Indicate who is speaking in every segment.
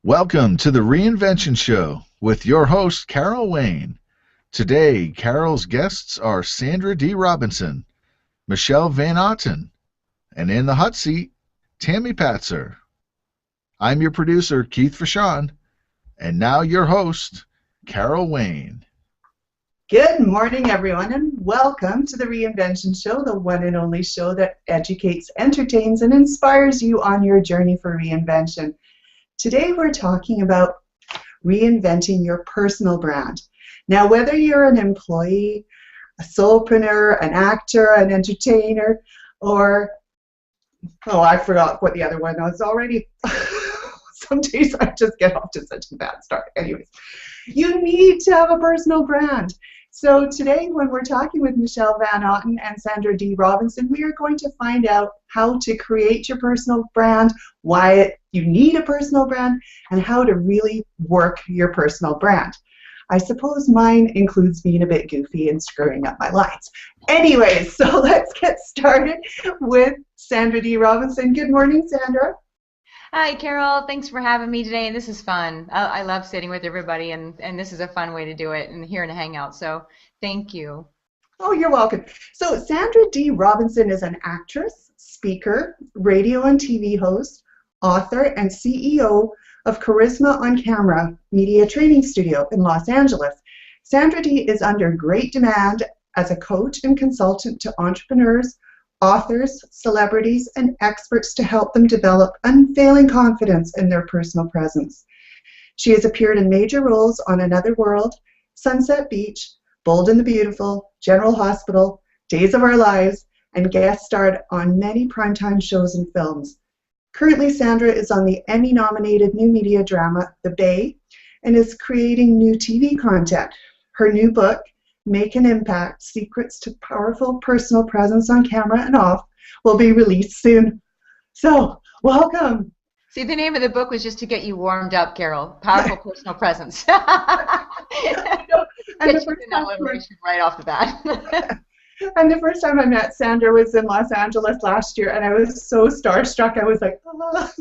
Speaker 1: Welcome to the Reinvention Show with your host, Carol Wayne. Today, Carol's guests are Sandra D. Robinson, Michelle Van Otten, and in the hot seat, Tammy Patzer. I'm your producer, Keith Vachon, and now your host, Carol Wayne.
Speaker 2: Good morning, everyone, and welcome to the Reinvention Show, the one and only show that educates, entertains, and inspires you on your journey for reinvention. Today, we're talking about reinventing your personal brand. Now, whether you're an employee, a solopreneur, an actor, an entertainer, or, I forgot what the other one was already. Some days I just get off to such a bad start. Anyways, you need to have a personal brand. So today, when we're talking with Michelle Van Otten and Sandra D. Robinson, we are going to find out how to create your personal brand, why you need a personal brand, and how to really work your personal brand. I suppose mine includes being a bit goofy and screwing up my lines. Anyways, so let's get started with Sandra D. Robinson. Good morning, Sandra.
Speaker 3: Hi, Carol. Thanks for having me today. This is fun. I love sitting with everybody, and this is a fun way to do it and here in a hangout. So thank you.
Speaker 2: Oh, you're welcome. So Sandra D. Robinson is an actress, speaker, radio and TV host, author, and CEO of Charisma on Camera Media Training Studio in Los Angeles. Sandra D. is under great demand as a coach and consultant to entrepreneurs, authors, celebrities, and experts to help them develop unfailing confidence in their personal presence. She has appeared in major roles on Another World, Sunset Beach, Bold and the Beautiful, General Hospital, Days of Our Lives, and guest starred on many primetime shows and films. Currently, Sandra is on the Emmy-nominated new media drama, The Bay, and is creating new TV content. Her new book, Make an Impact, Secrets to Powerful Personal Presence on Camera and Off, will be released soon. So, welcome.
Speaker 3: See, the name of the book was just to get you warmed up, Carol. Powerful Personal Presence.
Speaker 2: And the first time
Speaker 3: right off the bat.
Speaker 2: And the first time I met Sandra was in Los Angeles last year, and I was so starstruck. I was like, oh.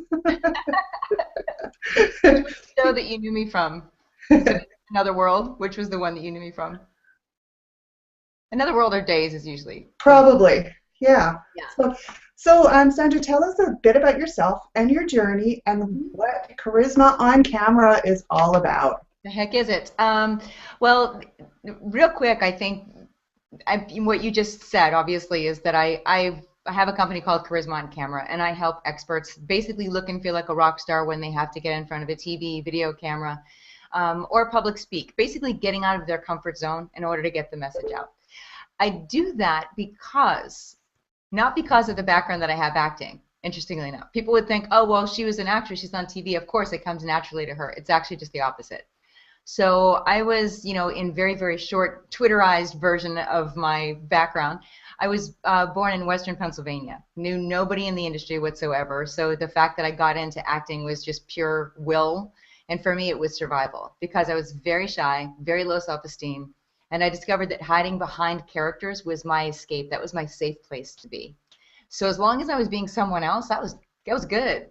Speaker 3: Show that you knew me from. Another World, which was the one that you knew me from? Another World or Days is usually.
Speaker 2: Probably, yeah.
Speaker 3: Yeah.
Speaker 2: So Sandra, tell us a bit about yourself and your journey and what Charisma on Camera is all about.
Speaker 3: The heck is it? Well, real quick, I think what you just said, obviously, is that I have a company called Charisma on Camera, and I help experts basically look and feel like a rock star when they have to get in front of a TV, video camera, or public speak, basically getting out of their comfort zone in order to get the message out. I do that not because of the background that I have acting, interestingly enough. People would think, oh, well, she was an actress, she's on TV, of course it comes naturally to her. It's actually just the opposite. So I was, in very, very short Twitterized version of my background, I was born in Western Pennsylvania, knew nobody in the industry whatsoever, so the fact that I got into acting was just pure will, and for me it was survival, because I was very shy, very low self-esteem, and I discovered that hiding behind characters was my escape. That was my safe place to be. So as long as I was being someone else, that was good.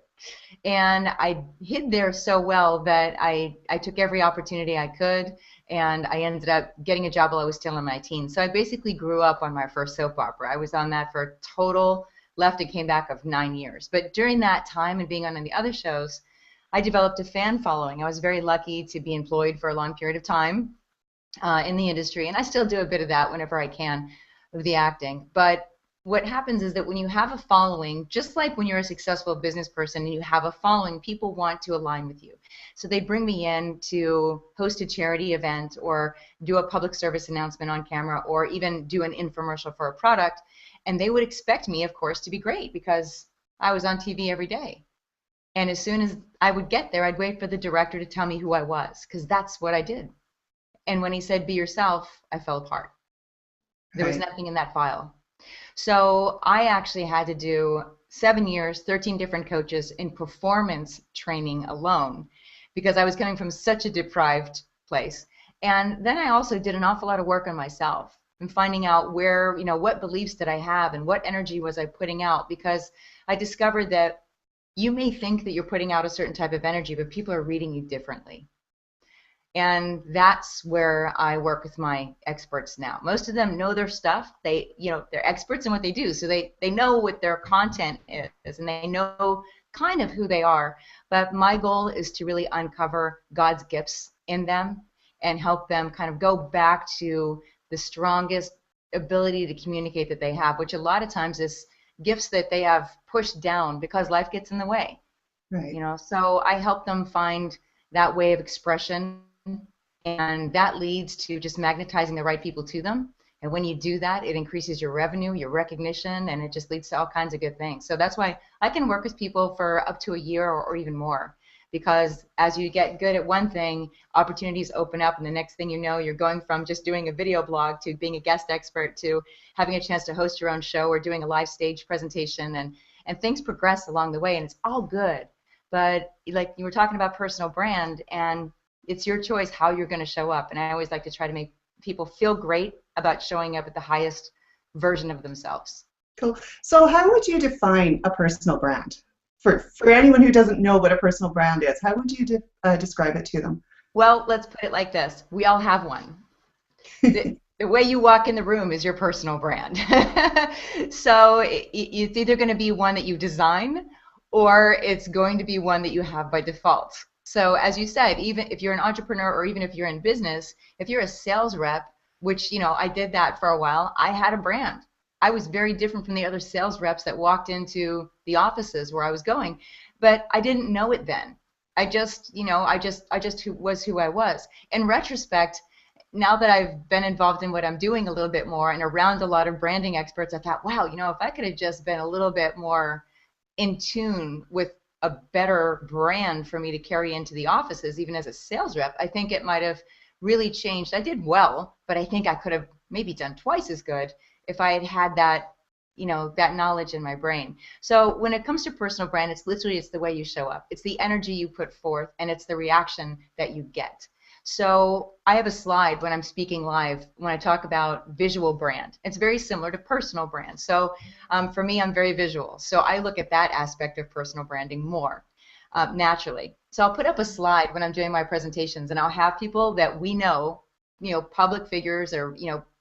Speaker 3: And I hid there so well that I took every opportunity I could, and I ended up getting a job while I was still in my teens. So I basically grew up on my first soap opera. I was on that for a total left and came back of 9 years. But during that time and being on the other shows, I developed a fan following. I was very lucky to be employed for a long period of time in the industry, and I still do a bit of that whenever I can, of the acting. But what happens is that when you have a following, just like when you're a successful business person and you have a following, people want to align with you. So they bring me in to host a charity event or do a public service announcement on camera or even do an infomercial for a product, and they would expect me, of course, to be great because I was on TV every day. And as soon as I would get there, I'd wait for the director to tell me who I was, because that's what I did. And when he said, be yourself, I fell apart. There was nothing in that file. So I actually had to do 7 years, 13 different coaches in performance training alone, because I was coming from such a deprived place. And then I also did an awful lot of work on myself and finding out where, what beliefs did I have and what energy was I putting out, because I discovered that you may think that you're putting out a certain type of energy, but people are reading you differently. And that's where I work with my experts now. Most of them know their stuff. They're experts in what they do. So they know what their content is, and they know kind of who they are. But my goal is to really uncover God's gifts in them and help them kind of go back to the strongest ability to communicate that they have, which a lot of times is gifts that they have pushed down because life gets in the way.
Speaker 2: Right.
Speaker 3: So I help them find that way of expression, and that leads to just magnetizing the right people to them. And when you do that, it increases your revenue, your recognition, and it just leads to all kinds of good things. So that's why I can work with people for up to a year or even more, because as you get good at one thing, opportunities open up, and the next thing you know, you're going from just doing a video blog to being a guest expert to having a chance to host your own show or doing a live stage presentation, and things progress along the way, and it's all good. But like you were talking about personal brand, and it's your choice how you're going to show up. And I always like to try to make people feel great about showing up at the highest version of themselves.
Speaker 2: Cool. So how would you define a personal brand? For anyone who doesn't know what a personal brand is, how would you describe it to them?
Speaker 3: Well, let's put it like this. We all have one. The way you walk in the room is your personal brand. So it's either going to be one that you design, or it's going to be one that you have by default. So as you said, even if you're an entrepreneur or even if you're in business, if you're a sales rep, which, I did that for a while, I had a brand. I was very different from the other sales reps that walked into the offices where I was going, but I didn't know it then. I just was who I was. In retrospect, now that I've been involved in what I'm doing a little bit more and around a lot of branding experts, I thought, wow, if I could have just been a little bit more in tune with a better brand for me to carry into the offices, even as a sales rep, I think it might have really changed. I did well, but I think I could have maybe done twice as good if I had had that, that knowledge in my brain. So when it comes to personal brand, it's the way you show up. It's the energy you put forth, and it's the reaction that you get. So I have a slide when I'm speaking live when I talk about visual brand. It's very similar to personal brand. So for me, I'm very visual. So I look at that aspect of personal branding more naturally. So I'll put up a slide when I'm doing my presentations, and I'll have people that we know, public figures or,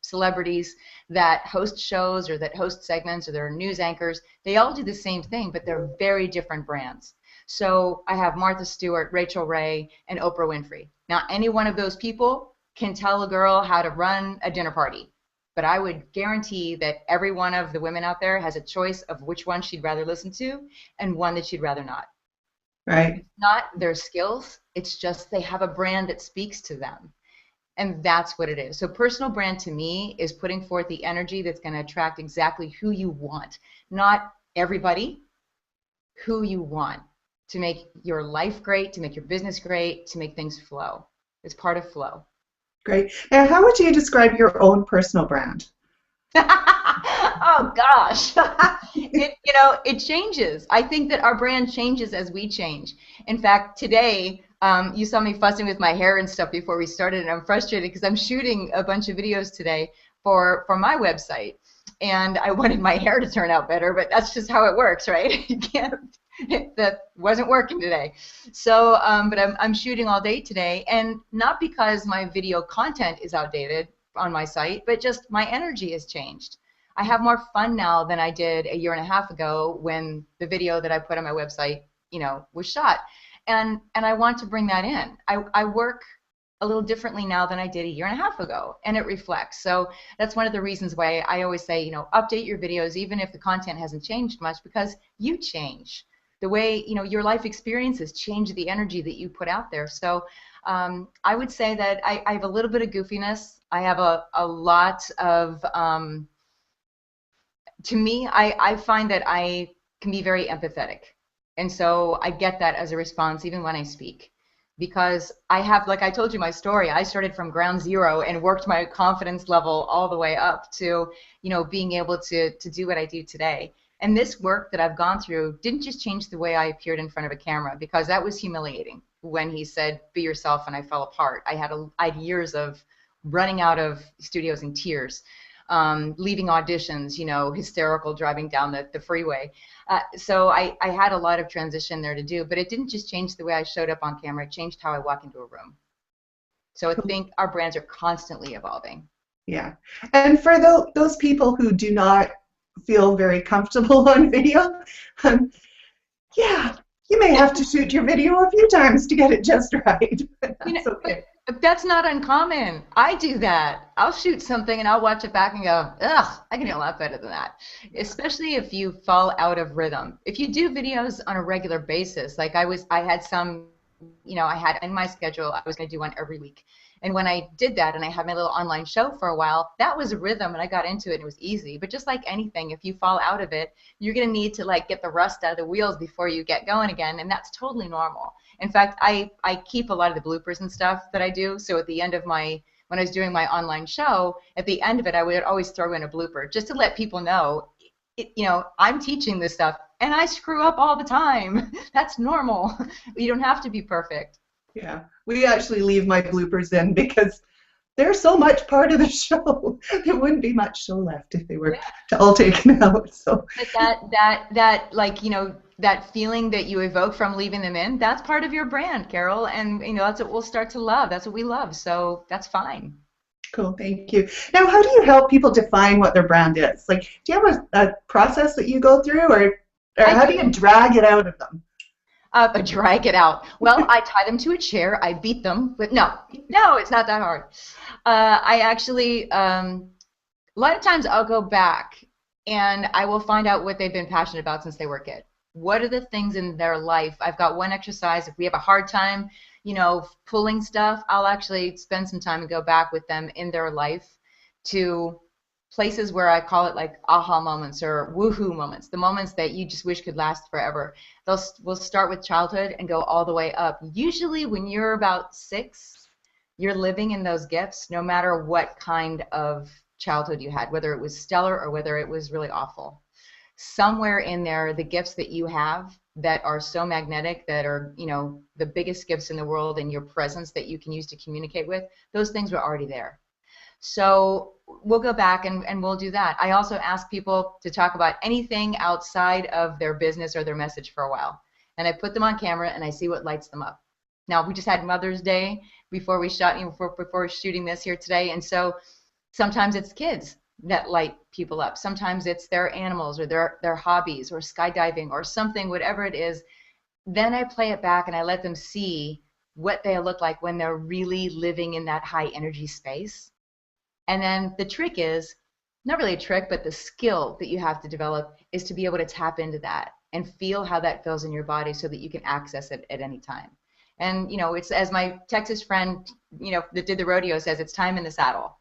Speaker 3: celebrities that host shows or that host segments or they're news anchors. They all do the same thing, but they're very different brands. So I have Martha Stewart, Rachel Ray, and Oprah Winfrey. Now, any one of those people can tell a girl how to run a dinner party, but I would guarantee that every one of the women out there has a choice of which one she'd rather listen to and one that she'd rather not.
Speaker 2: Right.
Speaker 3: It's not their skills, it's just they have a brand that speaks to them. And that's what it is. So personal brand to me is putting forth the energy that's going to attract exactly who you want. Not everybody, who you want to make your life great, to make your business great, to make things flow. It's part of flow.
Speaker 2: Great. Now, how would you describe your own personal brand?
Speaker 3: Oh gosh, it changes. I think that our brand changes as we change. In fact, today you saw me fussing with my hair and stuff before we started, and I'm frustrated because I'm shooting a bunch of videos today for my website, and I wanted my hair to turn out better, but that's just how it works, right? You can't. That wasn't working today. So, but I'm shooting all day today, and not because my video content is outdated on my site, but just my energy has changed. I have more fun now than I did a year and a half ago when the video that I put on my website, was shot. And I want to bring that in. I work a little differently now than I did a year and a half ago, and it reflects. So that's one of the reasons why I always say, update your videos even if the content hasn't changed much, because you change. The way, your life experiences change the energy that you put out there. So I would say that I have a little bit of goofiness. I have a lot of, to me, I find that I can be very empathetic. And so I get that as a response even when I speak. Because I have, like I told you my story, I started from ground zero and worked my confidence level all the way up to, being able to do what I do today. And this work that I've gone through didn't just change the way I appeared in front of a camera, because that was humiliating when he said, be yourself, and I fell apart. I had years of running out of studios in tears. leaving auditions, hysterical driving down the freeway. So I had a lot of transition there to do, but it didn't just change the way I showed up on camera, it changed how I walk into a room. So I think our brands are constantly evolving.
Speaker 2: Yeah. And for those people who do not feel very comfortable on video, um, yeah, you may have to shoot your video a few times to get it just right. That's okay.
Speaker 3: But that's not uncommon. I do that. I'll shoot something and I'll watch it back and go, ugh, I can do a lot better than that. Especially if you fall out of rhythm. If you do videos on a regular basis, like I had some, I had in my schedule, I was going to do one every week. And when I did that and I had my little online show for a while, that was a rhythm and I got into it and it was easy. But just like anything, if you fall out of it, you're going to need to like get the rust out of the wheels before you get going again. And that's totally normal. In fact, I keep a lot of the bloopers and stuff that I do. So at the end of when I was doing my online show, at the end of it, I would always throw in a blooper just to let people know, I'm teaching this stuff and I screw up all the time. That's normal. You don't have to be perfect.
Speaker 2: Yeah, we actually leave my bloopers in because they're so much part of the show. There wouldn't be much show left if they were all taken out. So
Speaker 3: that like that feeling that you evoke from leaving them in, that's part of your brand, Carol, and that's what we'll start to love. That's what we love. So that's fine.
Speaker 2: Cool, thank you. Now, how do you help people define what their brand is? Like, do you have a process that you go through, or how do you drag it out of them?
Speaker 3: Drag it out. Well, I tie them to a chair. I beat them, but no, it's not that hard. I actually, a lot of times I'll go back and I will find out what they've been passionate about since they were a kid. What are the things in their life? I've got one exercise. If we have a hard time, pulling stuff, I'll actually spend some time and go back with them in their life to places where I call it like aha moments or woohoo moments, the moments that you just wish could last forever. We'll start with childhood and go all the way up. Usually when you're about 6, you're living in those gifts no matter what kind of childhood you had, whether it was stellar or whether it was really awful. Somewhere in there, the gifts that you have that are so magnetic, that are, the biggest gifts in the world, and your presence that you can use to communicate with, those things were already there. So we'll go back and we'll do that. I also ask people to talk about anything outside of their business or their message for a while. And I put them on camera and I see what lights them up. Now, we just had Mother's Day before we shot, before shooting this here today. And so sometimes it's kids that light people up. Sometimes it's their animals or their hobbies or skydiving or something, whatever it is. Then I play it back and I let them see what they look like when they're really living in that high energy space. And then the trick is, not really a trick, but the skill that you have to develop is to be able to tap into that and feel how that feels in your body so that you can access it at any time. And, it's as my Texas friend, that did the rodeo says, it's time in the saddle.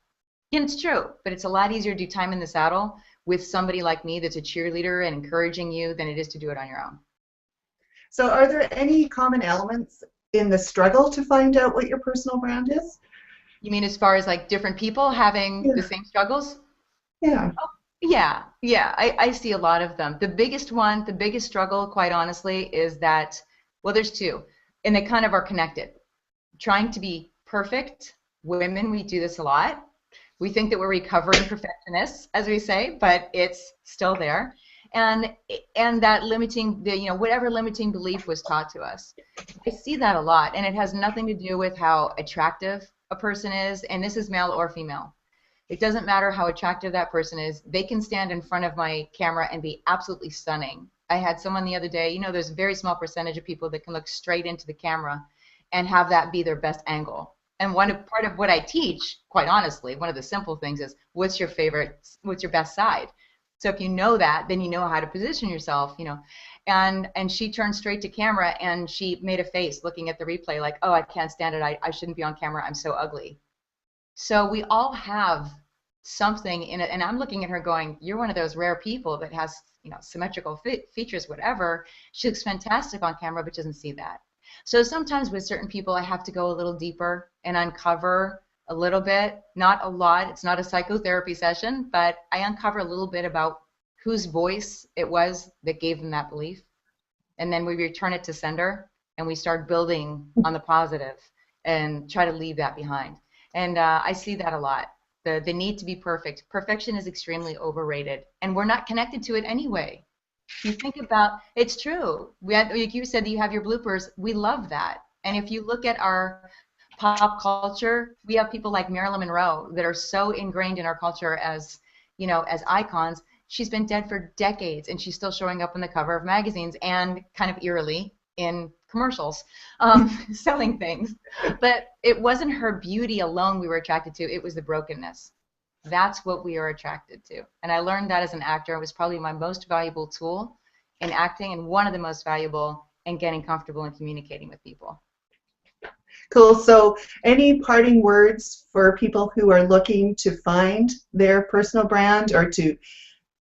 Speaker 3: And it's true, but it's a lot easier to do time in the saddle with somebody like me that's a cheerleader and encouraging you than it is to do it on your own.
Speaker 2: So are there any common elements in the struggle to find out what your personal brand is?
Speaker 3: You mean as far as like different people having the same struggles?
Speaker 2: Yeah.
Speaker 3: Oh, yeah. I see a lot of them. The biggest struggle, quite honestly, is that, well, there's two, and they kind of are connected. Trying to be perfect. Women, we do this a lot. We think that we're recovering perfectionists, as we say, but it's still there. And that limiting, whatever limiting belief was taught to us. I see that a lot, and it has nothing to do with how attractive a person is, and this is male or female. It doesn't matter how attractive that person is. They can stand in front of my camera and be absolutely stunning. I had someone the other day, there's a very small percentage of people that can look straight into the camera and have that be their best angle. And part of what I teach, quite honestly, one of the simple things is, what's your best side? So if you know that, then you know how to position yourself, And she turned straight to camera and she made a face looking at the replay like, oh, I can't stand it. I shouldn't be on camera. I'm so ugly. So we all have something in it. And I'm looking at her going, you're one of those rare people that has, symmetrical features, whatever. She looks fantastic on camera, but doesn't see that. So sometimes with certain people, I have to go a little deeper and uncover a little bit, not a lot. It's not a psychotherapy session, but I uncover a little bit about whose voice it was that gave them that belief. And then we return it to sender and we start building on the positive and try to leave that behind. And I see that a lot. the need to be perfect. Perfection is extremely overrated, and we're not connected to it anyway. You think about, it's true. Like you said, that you have your bloopers. We love that. And if you look at our pop culture, we have people like Marilyn Monroe that are so ingrained in our culture as, as icons. She's been dead for decades, and she's still showing up on the cover of magazines and kind of eerily in commercials, selling things. But it wasn't her beauty alone we were attracted to. It was the brokenness. That's what we are attracted to. And I learned that as an actor. It was probably my most valuable tool in acting, and one of the most valuable in getting comfortable and communicating with people.
Speaker 2: Cool. So any parting words for people who are looking to find their personal brand, or to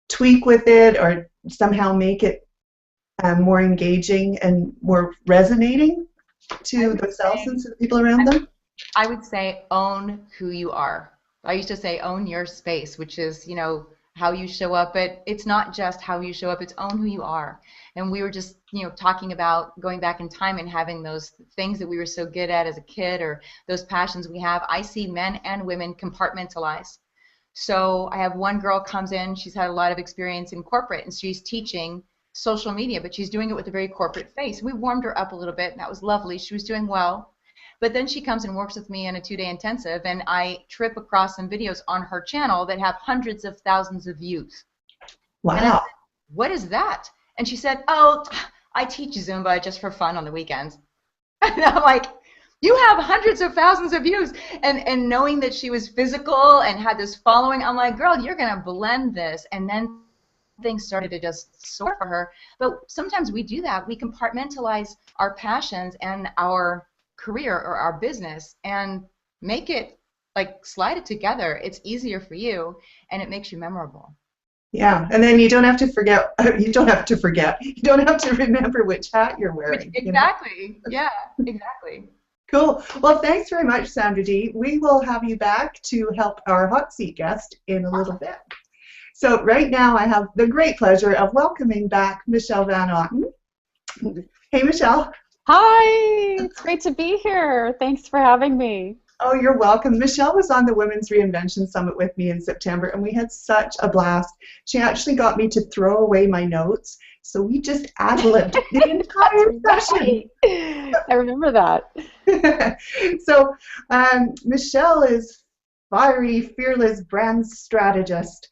Speaker 2: tweak with it, or somehow make it more engaging and more resonating to themselves and to the people around them?
Speaker 3: I would say own who you are. I used to say own your space, which is, how you show up, but it's not just how you show up, it's own who you are. And we were just, talking about going back in time and having those things that we were so good at as a kid, or those passions we have. I see men and women compartmentalize. So I have one girl comes in, she's had a lot of experience in corporate, and she's teaching social media, but she's doing it with a very corporate face. We warmed her up a little bit, and that was lovely. She was doing well. But then she comes and works with me in a 2-day intensive, and I trip across some videos on her channel that have hundreds of thousands of views.
Speaker 2: Wow.
Speaker 3: And I said, what is that? And she said, oh, I teach Zumba just for fun on the weekends. And I'm like, you have hundreds of thousands of views. And knowing that she was physical and had this following, I'm like, girl, you're going to blend this. And then things started to just soar for her. But sometimes we do that. We compartmentalize our passions and our career or our business and make it, like, slide it together. It's easier for you, and it makes you memorable.
Speaker 2: Yeah, and then you don't have to forget. You don't have to remember which hat you're wearing.
Speaker 3: Exactly. Yeah, exactly.
Speaker 2: Cool. Well, thanks very much, Sandra D. We will have you back to help our hot seat guest in a little bit. So right now I have the great pleasure of welcoming back Michelle Van Otten. Hey, Michelle.
Speaker 4: Hi, it's great to be here. Thanks for having me.
Speaker 2: Oh, you're welcome. Michelle was on the Women's Reinvention Summit with me in September, and we had such a blast. She actually got me to throw away my notes, so we just ad-libbed the entire session.
Speaker 4: I remember that.
Speaker 2: So Michelle is fiery, fearless brand strategist.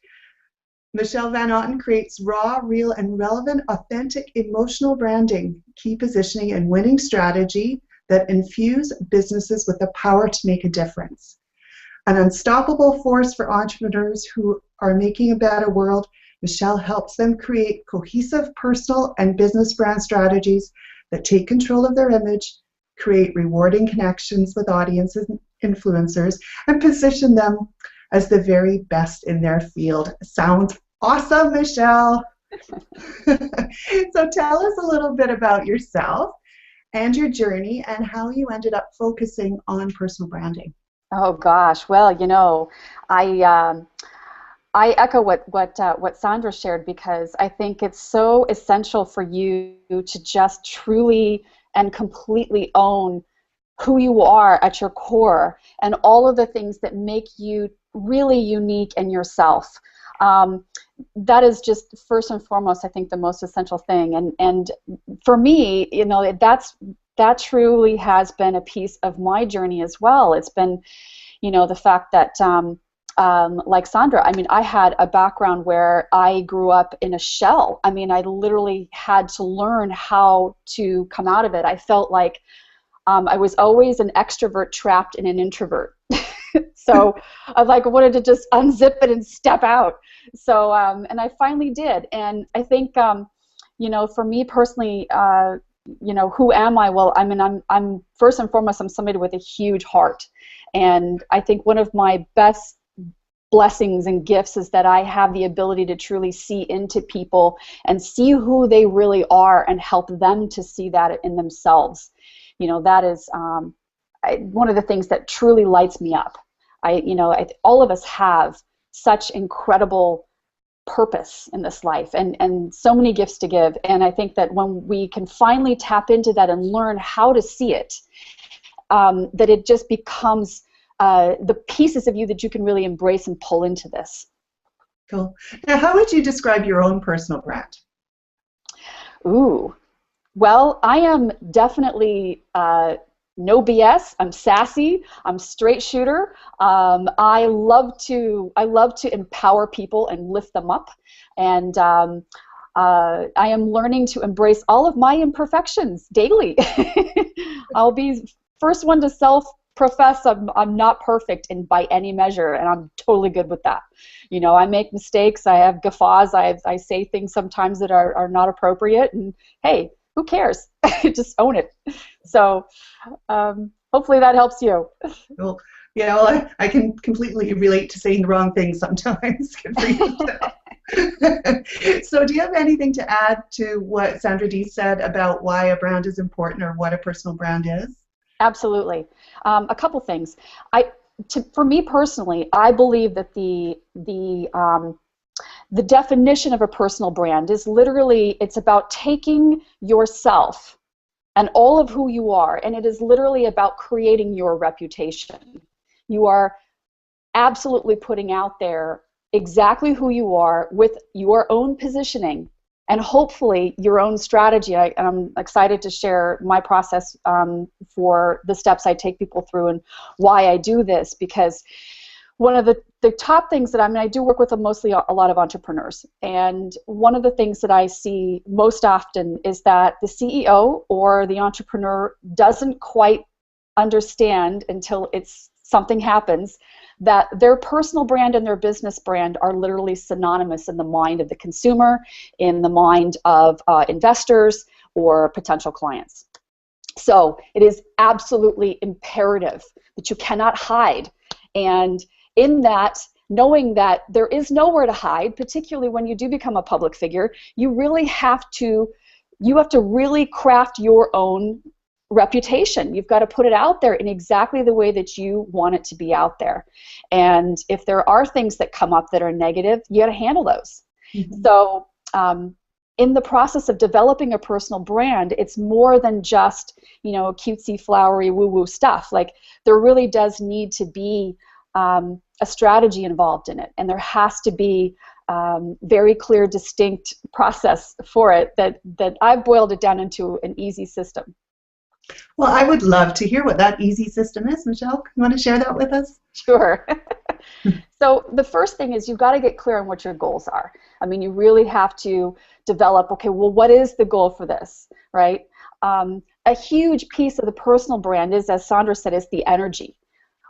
Speaker 2: Michelle Van Otten creates raw, real, and relevant, authentic, emotional branding, key positioning, and winning strategy that infuse businesses with the power to make a difference. An unstoppable force for entrepreneurs who are making a better world, Michelle helps them create cohesive personal and business brand strategies that take control of their image, create rewarding connections with audiences and influencers, and position them as the very best in their field. Sounds awesome, Michelle. So tell us a little bit about yourself and your journey and how you ended up focusing on personal branding.
Speaker 4: Oh gosh, well, I echo what Sandra shared, because I think it's so essential for you to just truly and completely own who you are at your core and all of the things that make you really unique in yourself. That is just first and foremost, I think, the most essential thing. And for me, that truly has been a piece of my journey as well. It's been, the fact that, like Sandra, I had a background where I grew up in a shell. I literally had to learn how to come out of it. I felt like I was always an extrovert trapped in an introvert. So I wanted to just unzip it and step out. So and I finally did. And I think for me personally, who am I? Well, I'm first and foremost, I'm somebody with a huge heart, and I think one of my best blessings and gifts is that I have the ability to truly see into people and see who they really are and help them to see that in themselves. That is one of the things that truly lights me up. All of us have such incredible purpose in this life and so many gifts to give. And I think that when we can finally tap into that and learn how to see it, that it just becomes the pieces of you that you can really embrace and pull into this.
Speaker 2: Cool. Now, how would you describe your own personal brand?
Speaker 4: Ooh, well, I am definitely no BS. I'm sassy. I'm straight shooter. I love to empower people and lift them up, and I am learning to embrace all of my imperfections daily. I'll be first one to self-profess I'm not perfect by any measure, and I'm totally good with that. You know, I make mistakes. I have guffaws. I say things sometimes that are not appropriate, and hey, who cares? Just own it. So hopefully that helps you.
Speaker 2: Well, yeah, well, I can completely relate to saying the wrong things sometimes. Good for you. So do you have anything to add to what Sandra D said about why a brand is important or what a personal brand is?
Speaker 4: Absolutely. A couple things. For me personally, I believe that the definition of a personal brand is literally, it's about taking yourself and all of who you are, and it is literally about creating your reputation. You are absolutely putting out there exactly who you are with your own positioning and hopefully your own strategy. I'm excited to share my process for the steps I take people through and why I do this, because one of the top things that I do work with mostly a lot of entrepreneurs, and one of the things that I see most often is that the CEO or the entrepreneur doesn't quite understand until something happens that their personal brand and their business brand are literally synonymous in the mind of the consumer, in the mind of investors or potential clients. So it is absolutely imperative that you cannot hide. And in that, knowing that there is nowhere to hide, particularly when you do become a public figure, you have to really craft your own reputation. You've got to put it out there in exactly the way that you want it to be out there. And if there are things that come up that are negative, you got to handle those. Mm-hmm. So in the process of developing a personal brand, it's more than just, cutesy, flowery, woo-woo stuff. Like, there really does need to be a strategy involved in it, and there has to be very clear, distinct process for it that I've boiled it down into an easy system.
Speaker 2: Well, I would love to hear what that easy system is. Michelle, you want to share that with us?
Speaker 4: Sure. So the first thing is you've got to get clear on what your goals are. I mean, you really have to develop, okay, well, what is the goal for this, right? A huge piece of the personal brand is, as Sandra said, is the energy.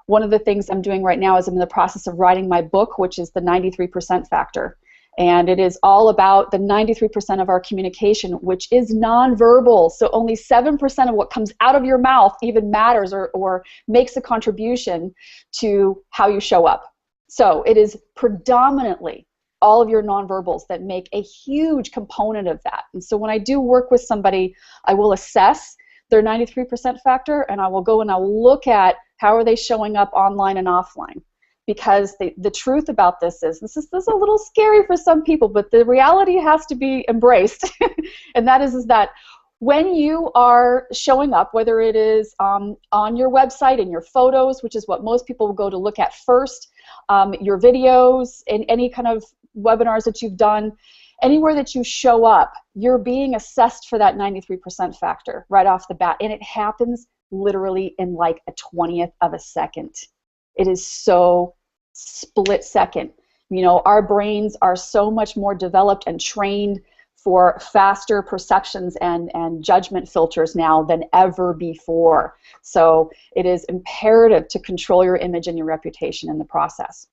Speaker 4: One of the things I'm doing right now is I'm in the process of writing my book, which is the 93% factor. And it is all about the 93% of our communication, which is nonverbal. So only 7% of what comes out of your mouth even matters or makes a contribution to how you show up. So it is predominantly all of your nonverbals that make a huge component of that. And so when I do work with somebody, I will assess their 93% factor, and I will go and I'll look at how are they showing up online and offline. Because the truth about this is a little scary for some people, but the reality has to be embraced. And that is that when you are showing up, whether it is on your website, in your photos, which is what most people will go to look at first, your videos, and any kind of webinars that you've done, anywhere that you show up, you're being assessed for that 93% factor right off the bat. And it happens literally in like a 20th of a second. It is so split second. Our brains are so much more developed and trained for faster perceptions and judgment filters now than ever before. So it is imperative to control your image and your reputation in the process.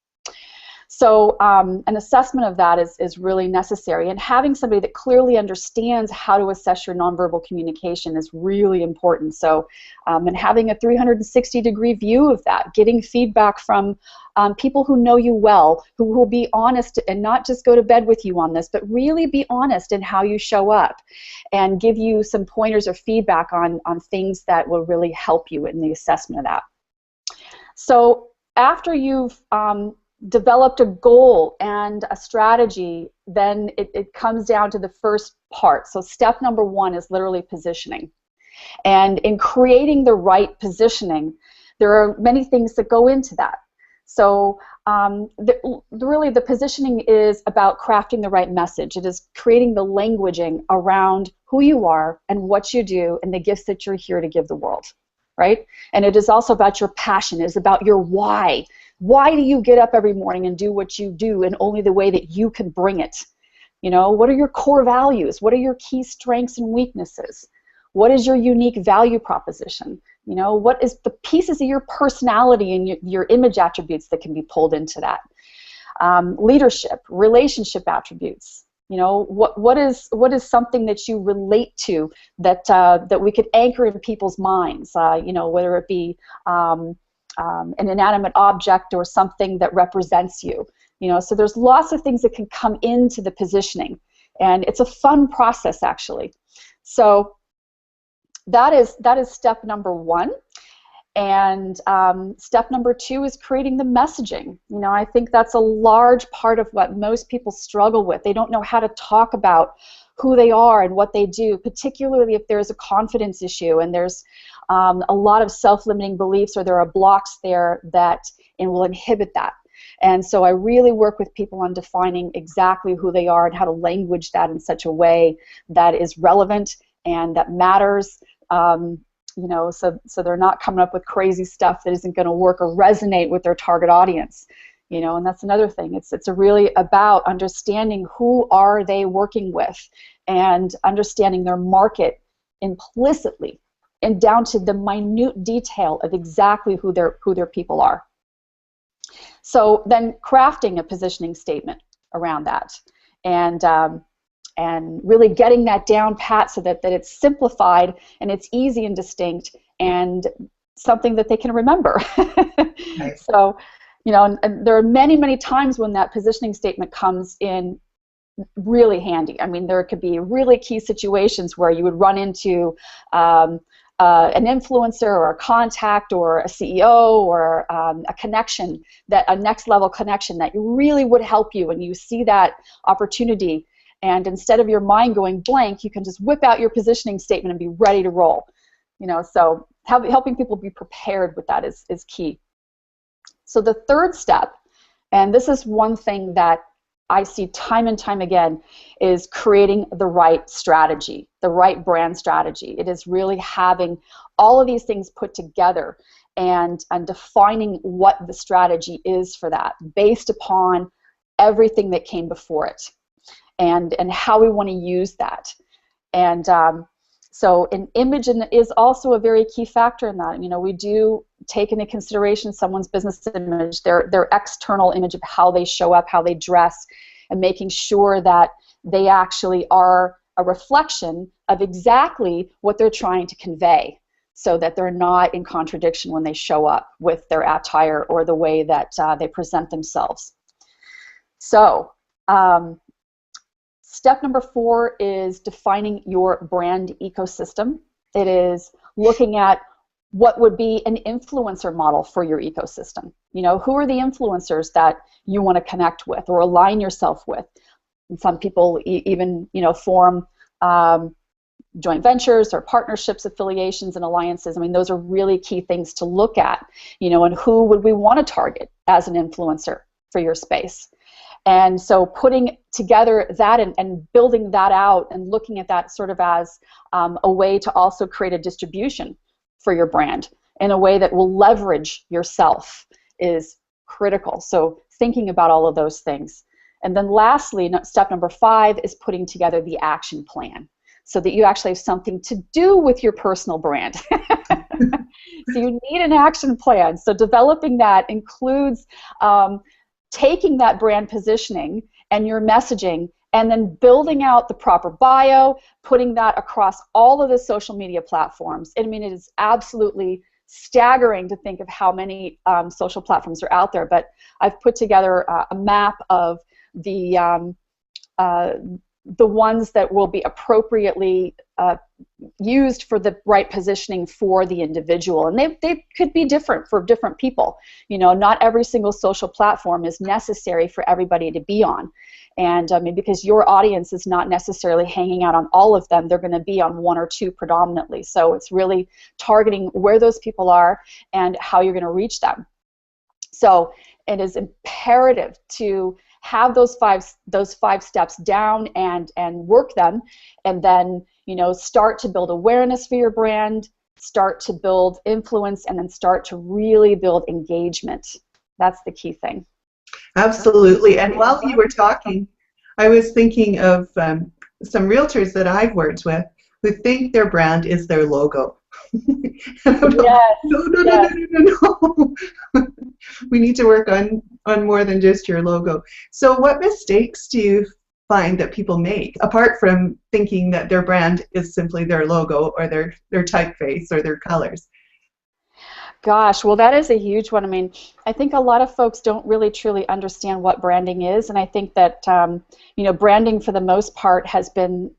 Speaker 4: So an assessment of that is really necessary, and having somebody that clearly understands how to assess your nonverbal communication is really important. So and having a 360-degree view of that, getting feedback from people who know you well, who will be honest and not just go to bed with you on this, but really be honest in how you show up and give you some pointers or feedback on things that will really help you in the assessment of that. So after you've developed a goal and a strategy, then it comes down to the first part. So step number one is literally positioning. And in creating the right positioning, There are many things that go into that. So really the positioning is about crafting the right message. It is creating the languaging around who you are and what you do and the gifts that you're here to give the world, right? And it is also about your passion. It is about your why. Why do you get up every morning and do what you do in only the way that you can bring it? You know, what are your core values? What are your key strengths and weaknesses? What is your unique value proposition? You know, what is the pieces of your personality and your image attributes that can be pulled into that? Leadership, relationship attributes. You know, what is something that you relate to that that we could anchor in people's minds? You know, whether it be an inanimate object or something that represents you. You know, so there's lots of things that can come into the positioning, and it's a fun process actually. So that is step number one. And step number two is creating the messaging. You know, I think that's a large part of what most people struggle with. They don't know how to talk about who they are and what they do, particularly if there's a confidence issue and there's a lot of self-limiting beliefs, or there are blocks there that will inhibit that. And so I really work with people on defining exactly who they are and how to language that in such a way that is relevant and that matters. You know, so they're not coming up with crazy stuff that isn't going to work or resonate with their target audience. You know, and that's another thing. It's really about understanding who are they working with and understanding their market implicitly and down to the minute detail of exactly who their people are. So then crafting a positioning statement around that, and really getting that down pat so that it's simplified and it's easy and distinct and something that they can remember.
Speaker 2: Right.
Speaker 4: So, you know, and there are many, many times when that positioning statement comes in really handy. I mean, there could be really key situations where you would run into an influencer or a contact or a CEO or a connection, a next level connection that really would help you, and you see that opportunity. And instead of your mind going blank, you can just whip out your positioning statement and be ready to roll. You know, so helping people be prepared with that is key. So the third step, and this is one thing that I see time and time again, is creating the right strategy, the right brand strategy. It is really having all of these things put together and defining what the strategy is for that based upon everything that came before it. And how we want to use that. And so an image is also a very key factor in that. You know, we do take into consideration someone's business image, their external image of how they show up, how they dress, and making sure that they actually are a reflection of exactly what they're trying to convey, so that they're not in contradiction when they show up with their attire or the way that they present themselves. So step number 4 is defining your brand ecosystem. It is looking at what would be an influencer model for your ecosystem. You know, who are the influencers that you want to connect with or align yourself with? And some people even, you know, form joint ventures or partnerships, affiliations, and alliances. I mean, those are really key things to look at. You know, and who would we want to target as an influencer for your space? And so putting together that and building that out and looking at that sort of as a way to also create a distribution for your brand in a way that will leverage yourself is critical. So thinking about all of those things. And then lastly, step number 5 is putting together the action plan so that you actually have something to do with your personal brand. So you need an action plan. So developing that includes taking that brand positioning and your messaging and then building out the proper bio, putting that across all of the social media platforms. I mean, it is absolutely staggering to think of how many social platforms are out there, but I've put together a map of the ones that will be appropriately used for the right positioning for the individual. And they could be different for different people. You know, not every single social platform is necessary for everybody to be on. And because your audience is not necessarily hanging out on all of them, they're going to be on one or two predominantly. So it's really targeting where those people are and how you're going to reach them. So it is imperative to have those five steps down and work them, and then start to build awareness for your brand, start to build influence, and then start to really build engagement. That's the key thing.
Speaker 2: Absolutely. And while you were talking, I was thinking of some realtors that I've worked with who think their brand is their logo.
Speaker 4: Yes.
Speaker 2: No. We need to work on more than just your logo. So what mistakes do you find that people make, apart from thinking that their brand is simply their logo or their typeface or their colors?
Speaker 4: Gosh, well, that is a huge one. I mean, I think a lot of folks don't really truly understand what branding is, and I think that branding for the most part has been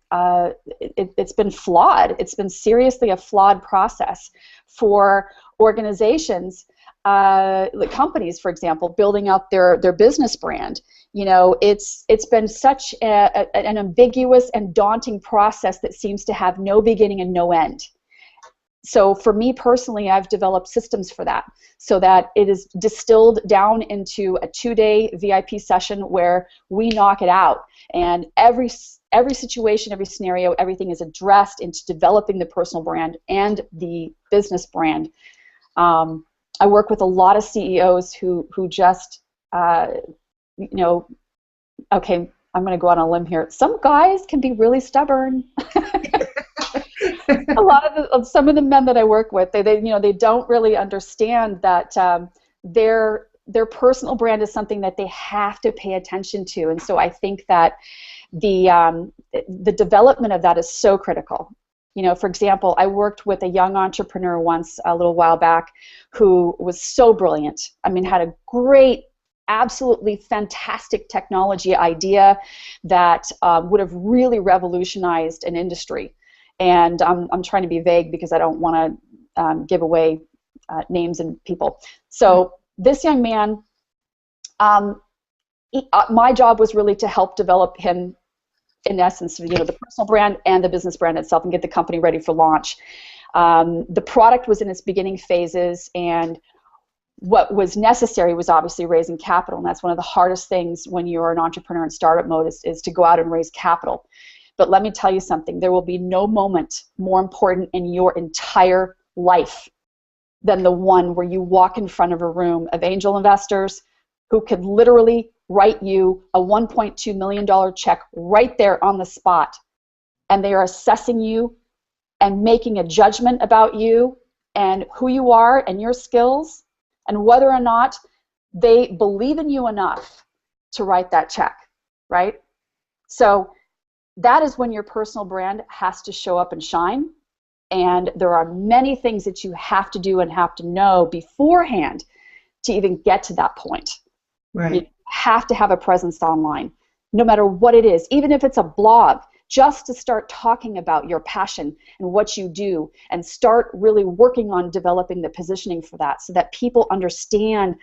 Speaker 4: it's been flawed. It's been seriously a flawed process for organizations, like companies, for example, building out their business brand. It's been such an ambiguous and daunting process that seems to have no beginning and no end. So for me personally, I've developed systems for that, so that it is distilled down into a 2-day VIP session where we knock it out. And every situation, every scenario, everything is addressed into developing the personal brand and the business brand. I work with a lot of CEOs who just, okay, I'm going to go on a limb here. Some guys can be really stubborn. A lot of some of the men that I work with, they don't really understand that their personal brand is something that they have to pay attention to, and so I think that the development of that is so critical. For example, I worked with a young entrepreneur once a little while back who was so brilliant. I mean, had a great, absolutely fantastic technology idea that would have really revolutionized an industry. And I'm trying to be vague because I don't want to give names and people. So this young man, my job was really to help develop him, in essence, the personal brand and the business brand itself, and get the company ready for launch. The product was in its beginning phases, and what was necessary was obviously raising capital, and that's one of the hardest things when you're an entrepreneur in startup mode is to go out and raise capital. But let me tell you something, there will be no moment more important in your entire life than the one where you walk in front of a room of angel investors who could literally write you a $1.2 million check right there on the spot. And they are assessing you and making a judgment about you and who you are and your skills and whether or not they believe in you enough to write that check, right? So that is when your personal brand has to show up and shine. And there are many things that you have to do and have to know beforehand to even get to that point.
Speaker 2: Right.
Speaker 4: You have to have a presence online, no matter what it is, even if it's a blog, just to start talking about your passion and what you do, and start really working on developing the positioning for that, so that people understand,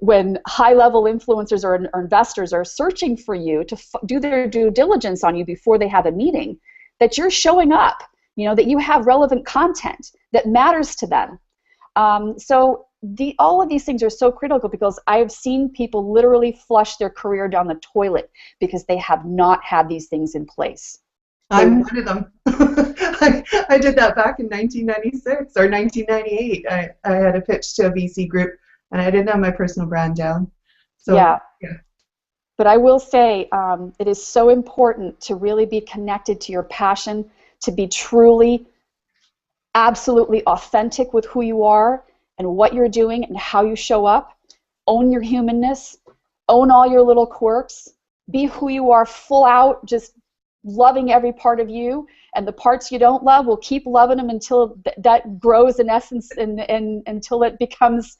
Speaker 4: when high-level influencers or investors are searching for you to do their due diligence on you before they have a meeting, that you're showing up, that you have relevant content that matters to them. So all of these things are so critical, because I've seen people literally flush their career down the toilet because they have not had these things in place.
Speaker 2: I'm one of them. I did that back in 1996 or 1998. I had a pitch to a VC group, and I didn't have my personal brand down. So, yeah.
Speaker 4: But I will say it is so important to really be connected to your passion, to be truly, absolutely authentic with who you are and what you're doing and how you show up. Own your humanness. Own all your little quirks. Be who you are full out, just loving every part of you. And the parts you don't love, we'll keep loving them until that grows in essence, and until it becomes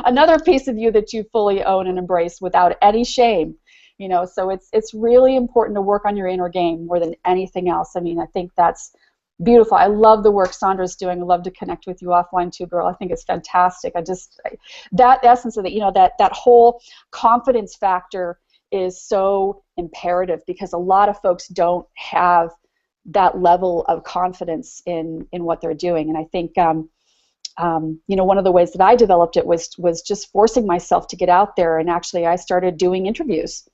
Speaker 4: another piece of you that you fully own and embrace without any shame. So it's really important to work on your inner game more than anything else. I mean, I think that's beautiful. I love the work Sandra's doing. I love to connect with you offline too, girl. I think it's fantastic. That essence of it, that whole confidence factor is so imperative, because a lot of folks don't have that level of confidence in what they're doing. And I think one of the ways that I developed it was just forcing myself to get out there, and actually I started doing interviews.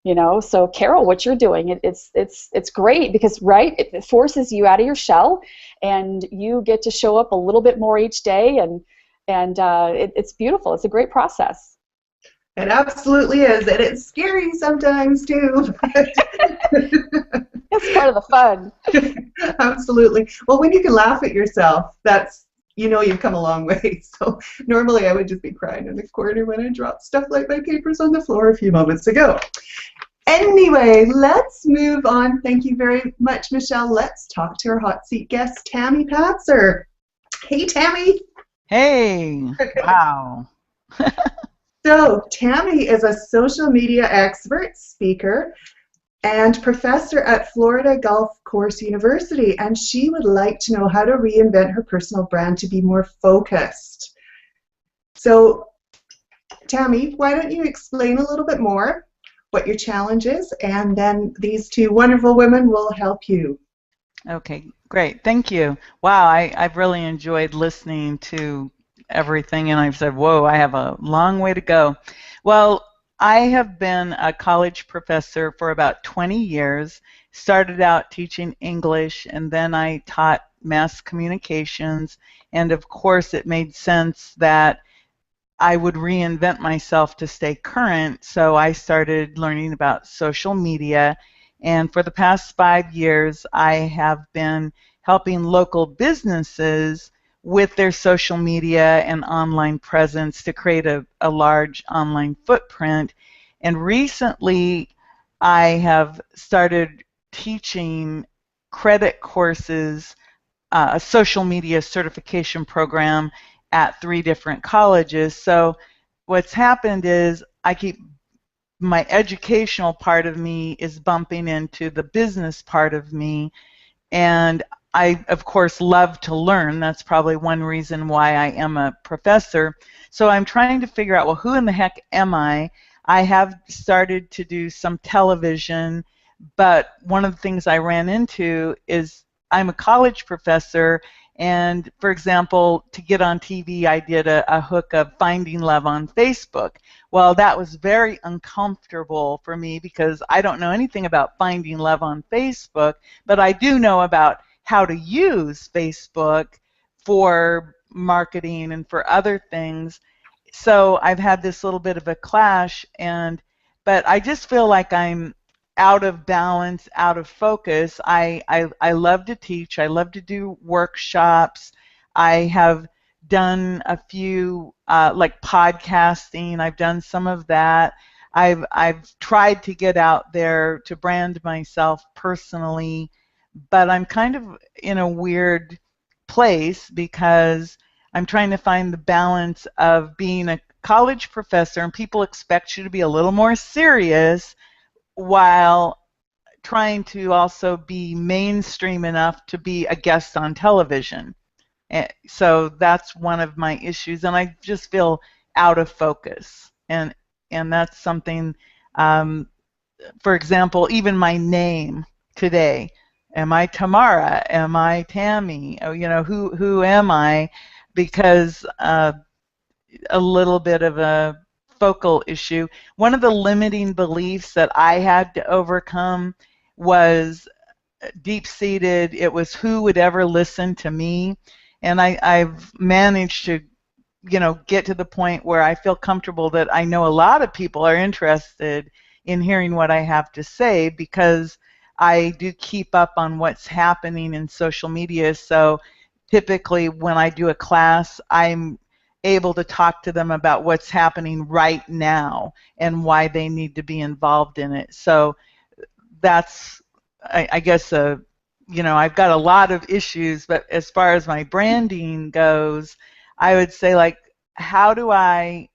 Speaker 4: So Carol, what you're doing, it's great, because it forces you out of your shell, and you get to show up a little bit more each day, and it's beautiful. It's a great process.
Speaker 2: It absolutely is, and it's scary sometimes too.
Speaker 4: It's part of the fun.
Speaker 2: Absolutely. Well, when you can laugh at yourself, that's, you've come a long way. So normally I would just be crying in the corner when I dropped stuff like my papers on the floor a few moments ago. Anyway, let's move on. Thank you very much, Michelle. Let's talk to our hot seat guest, Tammy Patzer. Hey, Tammy.
Speaker 5: Hey. Wow.
Speaker 2: So Tammy is a social media expert, speaker, and professor at Florida Gulf Course University, and she would like to know how to reinvent her personal brand to be more focused. So, Tammy, why don't you explain a little bit more what your challenge is, and then these two wonderful women will help you.
Speaker 5: Okay, great. Thank you. Wow, I've really enjoyed listening to everything, and I've said, whoa, I have a long way to go. Well, I have been a college professor for about 20 years, started out teaching English, and then I taught mass communications, and of course it made sense that I would reinvent myself to stay current, so I started learning about social media, and for the past 5 years I have been helping local businesses with their social media and online presence to create a large online footprint. And recently I have started teaching credit courses, a social media certification program at 3 different colleges. So what's happened is my educational part of me is bumping into the business part of me, and I, of course, love to learn. That's probably one reason why I am a professor. So I'm trying to figure out, well, who in the heck am I? I have started to do some television, but one of the things I ran into is I'm a college professor, and for example, to get on TV, I did a hook of Finding Love on Facebook. Well, that was very uncomfortable for me because I don't know anything about finding love on Facebook, but I do know about how to use Facebook for marketing and for other things. So I've had this little bit of a clash, but I just feel like I'm out of balance, out of focus. I love to teach. I love to do workshops. I have done a few like podcasting. I've done some of that. I've tried to get out there to brand myself personally, but I'm kind of in a weird place because I'm trying to find the balance of being a college professor, and people expect you to be a little more serious while trying to also be mainstream enough to be a guest on television. So that's one of my issues, and I just feel out of focus. And that's something, for example, even my name today. Am I Tamara? Am I Tammy? Oh, who am I? Because a little bit of a focal issue. One of the limiting beliefs that I had to overcome was deep-seated. It was who would ever listen to me, and I've managed to get to the point where I feel comfortable that I know a lot of people are interested in hearing what I have to say because I do keep up on what's happening in social media. So typically when I do a class, I'm able to talk to them about what's happening right now and why they need to be involved in it. So that's, I guess, I've got a lot of issues, but as far as my branding goes, I would say, like, how do I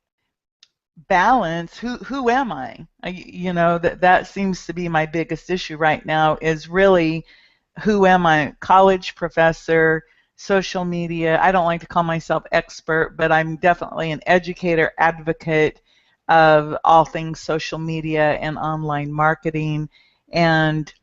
Speaker 5: balance who am I? That seems to be my biggest issue right now is really who am I? College professor, social media. I don't like to call myself expert, but I'm definitely an educator, advocate, of all things social media and online marketing. And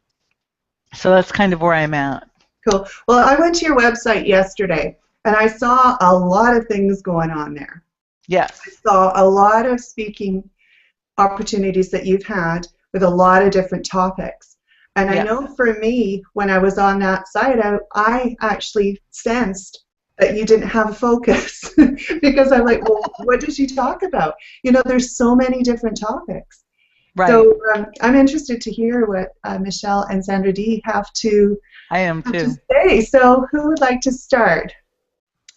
Speaker 5: so that's kind of where I'm at.
Speaker 2: Cool. Well, I went to your website yesterday, and I saw a lot of things going on there.
Speaker 5: Yes.
Speaker 2: I saw a lot of speaking opportunities that you've had with a lot of different topics. And I know for me, when I was on that site, I actually sensed that you didn't have a focus because I'm like, well, what did she talk about? You know, there's so many different topics.
Speaker 5: Right.
Speaker 2: So I'm interested to hear what Michelle and Sandra D have to,
Speaker 5: I am
Speaker 2: have
Speaker 5: too.
Speaker 2: to say. So who would like to start?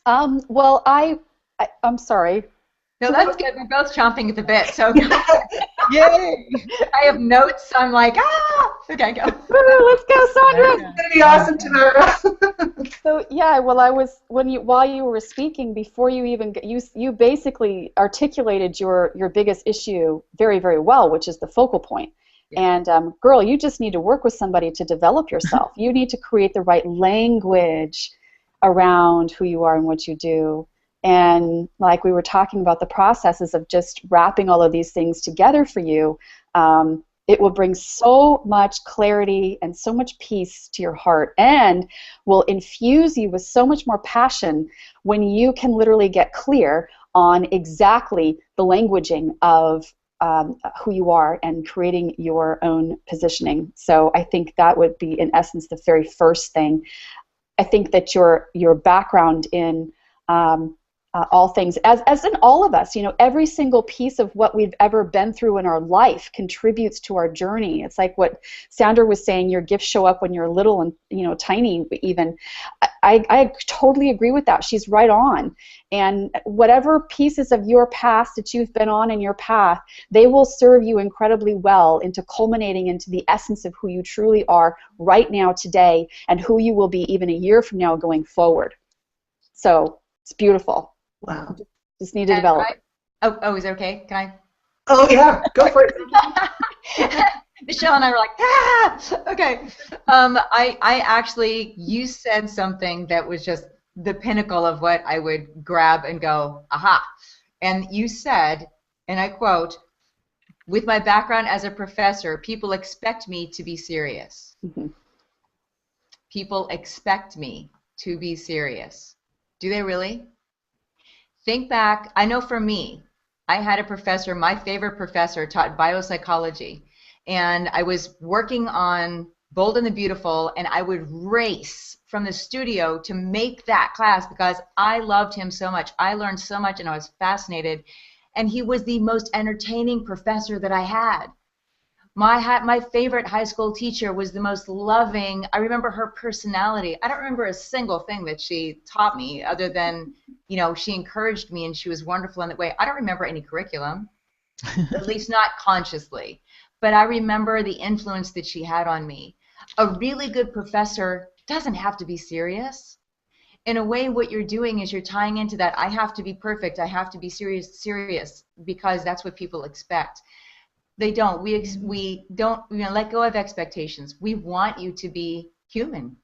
Speaker 4: Well, I'm sorry.
Speaker 3: No, that's good. We're both chomping at the bit. So
Speaker 5: Yay!
Speaker 3: I have notes. I'm like, okay, go.
Speaker 4: Woo, let's go, Sandra.
Speaker 2: It's gonna be awesome tomorrow.
Speaker 4: So yeah, well, while you were speaking, before you even you basically articulated your biggest issue very, very well, which is the focal point. Yeah. And girl, you just need to work with somebody to develop yourself. You need to create the right language around who you are and what you do. And like we were talking about the processes of just wrapping all of these things together for you, it will bring so much clarity and so much peace to your heart, and will infuse you with so much more passion when you can literally get clear on exactly the languaging of who you are and creating your own positioning. So I think that would be, in essence, the very first thing. I think that your background in all things, as in all of us, you know, every single piece of what we've ever been through in our life contributes to our journey. It's like what Sandra was saying, your gifts show up when you're little and, you know, tiny even. I totally agree with that. She's right on. And whatever pieces of your past that you've been on in your path, they will serve you incredibly well into culminating into the essence of who you truly are right now, today, and who you will be even a year from now going forward. So it's beautiful.
Speaker 2: Wow.
Speaker 4: Just need to develop it.
Speaker 3: Oh, is it okay? Can I?
Speaker 2: Oh, yeah. Go for it.
Speaker 3: Michelle and I were like, okay. I actually, you said something that was just the pinnacle of what I would grab and go, aha. And you said, and I quote, "With my background as a professor, people expect me to be serious."
Speaker 4: Mm-hmm.
Speaker 3: People expect me to be serious. Do they really? Think back. I know for me, I had a professor, my favorite professor, taught biopsychology, and I was working on Bold and the Beautiful, and I would race from the studio to make that class because I loved him so much. I learned so much, and I was fascinated, and he was the most entertaining professor that I had. My favorite high school teacher was the most loving. I remember her personality. I don't remember a single thing that she taught me other than, you know, she encouraged me and she was wonderful in that way. I don't remember any curriculum, at least not consciously. But I remember the influence that she had on me. A really good professor doesn't have to be serious. In a way, what you're doing is you're tying into that, I have to be perfect, I have to be serious, because that's what people expect. They don't. We don't, you know, let go of expectations. We want you to be human.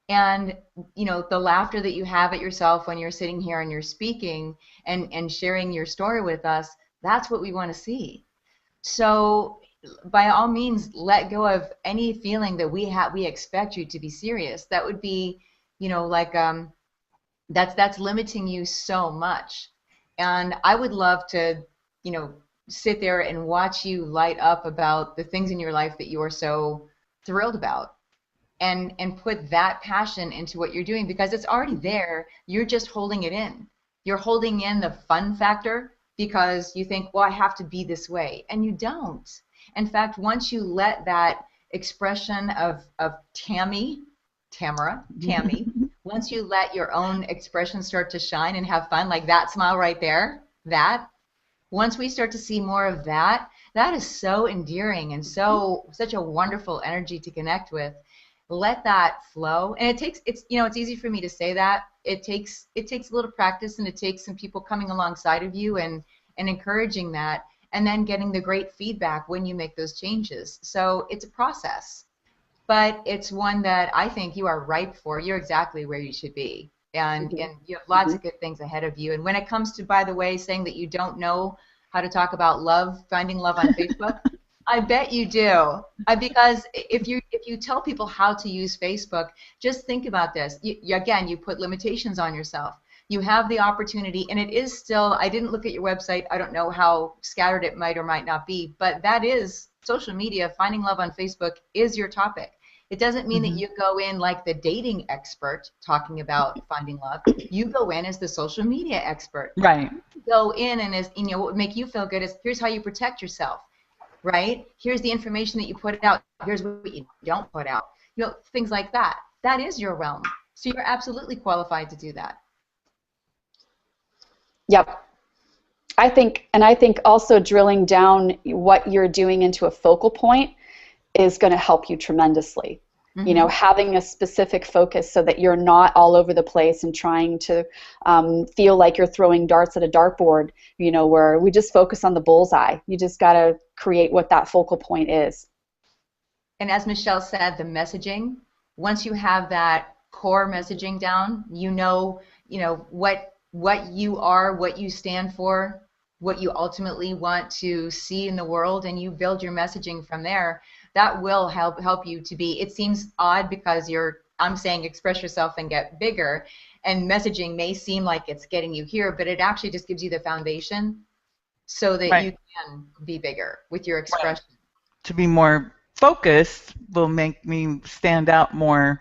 Speaker 3: And, you know, the laughter that you have at yourself when you're sitting here and you're speaking and sharing your story with us, that's what we want to see. So by all means, let go of any feeling that we expect you to be serious. That would be, you know, like that's limiting you so much. And I would love to, you know, sit there and watch you light up about the things in your life that you are so thrilled about, and put that passion into what you're doing, because it's already there. You're just holding it in. You're holding in the fun factor because you think, well, I have to be this way, and you don't. In fact, once you let that expression of Tammy, once you let your own expression start to shine and have fun, like that smile right there, once we start to see more of that, that is so endearing and such a wonderful energy to connect with. Let that flow. And it's easy for me to say that. It takes a little practice, and it takes some people coming alongside of you and encouraging that, and then getting the great feedback when you make those changes. So it's a process, but it's one that I think you are ripe for. You're exactly where you should be. And you have lots of good things ahead of you. And when it comes to, by the way, saying that you don't know how to talk about love, finding love on Facebook? I bet you do. Because if you tell people how to use Facebook, just think about this. Again, you put limitations on yourself. You have the opportunity, and it is still, I didn't look at your website. I don't know how scattered it might or might not be, but that is social media. Finding love on Facebook is your topic. It doesn't mean that you go in like the dating expert talking about finding love. You go in as the social media expert.
Speaker 5: Right.
Speaker 3: You go in and what would make you feel good is here's how you protect yourself, right? Here's the information that you put out. Here's what you don't put out. Things like that. That is your realm. So you're absolutely qualified to do that.
Speaker 4: Yep. I think also drilling down what you're doing into a focal point is going to help you tremendously. Having a specific focus so that you're not all over the place and trying to feel like you're throwing darts at a dartboard, where we just focus on the bullseye. You just got to create what that focal point is.
Speaker 3: And as Michelle said, the messaging, once you have that core messaging down, what you are, what you stand for, what you ultimately want to see in the world, and you build your messaging from there. That will help you to be. It seems odd because I'm saying express yourself and get bigger, and messaging may seem like it's getting you here, but it actually just gives you the foundation so that you can be bigger with your expression.
Speaker 5: Right. To be more focused will make me stand out more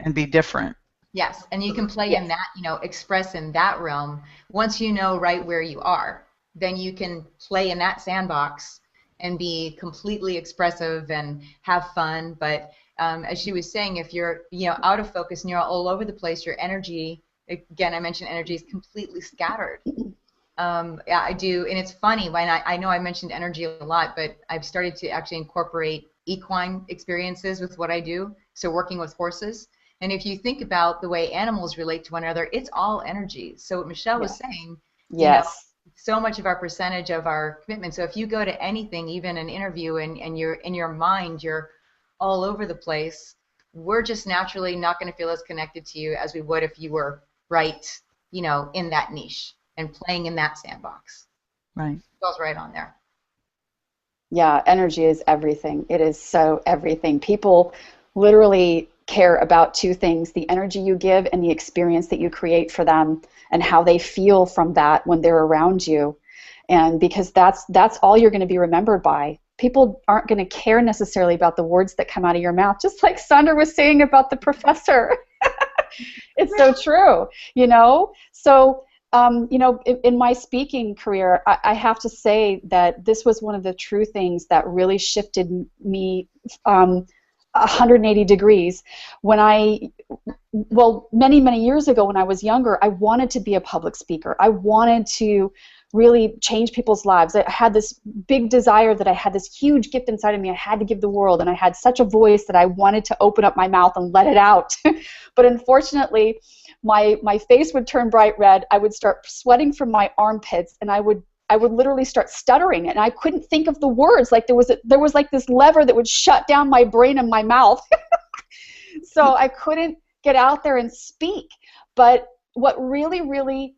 Speaker 5: and be different.
Speaker 3: Yes, and you can play in that, express in that realm. Once you know right where you are, then you can play in that sandbox and be completely expressive and have fun. But as she was saying, if you're out of focus and you're all over the place, your energy, again, I mentioned energy is completely scattered. Yeah, I do, and it's funny when I know I mentioned energy a lot, but I've started to actually incorporate equine experiences with what I do. So working with horses, and if you think about the way animals relate to one another, it's all energy. So what Michelle was saying, so much of our percentage of our commitment. So if you go to anything, even an interview, and you're in your mind, you're all over the place, we're just naturally not going to feel as connected to you as we would if you were right, in that niche and playing in that sandbox.
Speaker 5: Right.
Speaker 3: It goes right on there.
Speaker 4: Yeah, energy is everything. It is so everything. People literally care about two things: the energy you give and the experience that you create for them, and how they feel from that when they're around you. And because that's all you're going to be remembered by. People aren't going to care necessarily about the words that come out of your mouth, just like Sandra was saying about the professor. It's so true, So, in my speaking career, I have to say that this was one of the true things that really shifted me 180 degrees. Many years ago when I was younger, I wanted to be a public speaker. I wanted to really change people's lives. I had this big desire that I had this huge gift inside of me I had to give the world, and I had such a voice that I wanted to open up my mouth and let it out. But unfortunately, my face would turn bright red. I would start sweating from my armpits, and I would literally start stuttering, and I couldn't think of the words. Like there was like this lever that would shut down my brain and my mouth. So I couldn't get out there and speak. But what really, really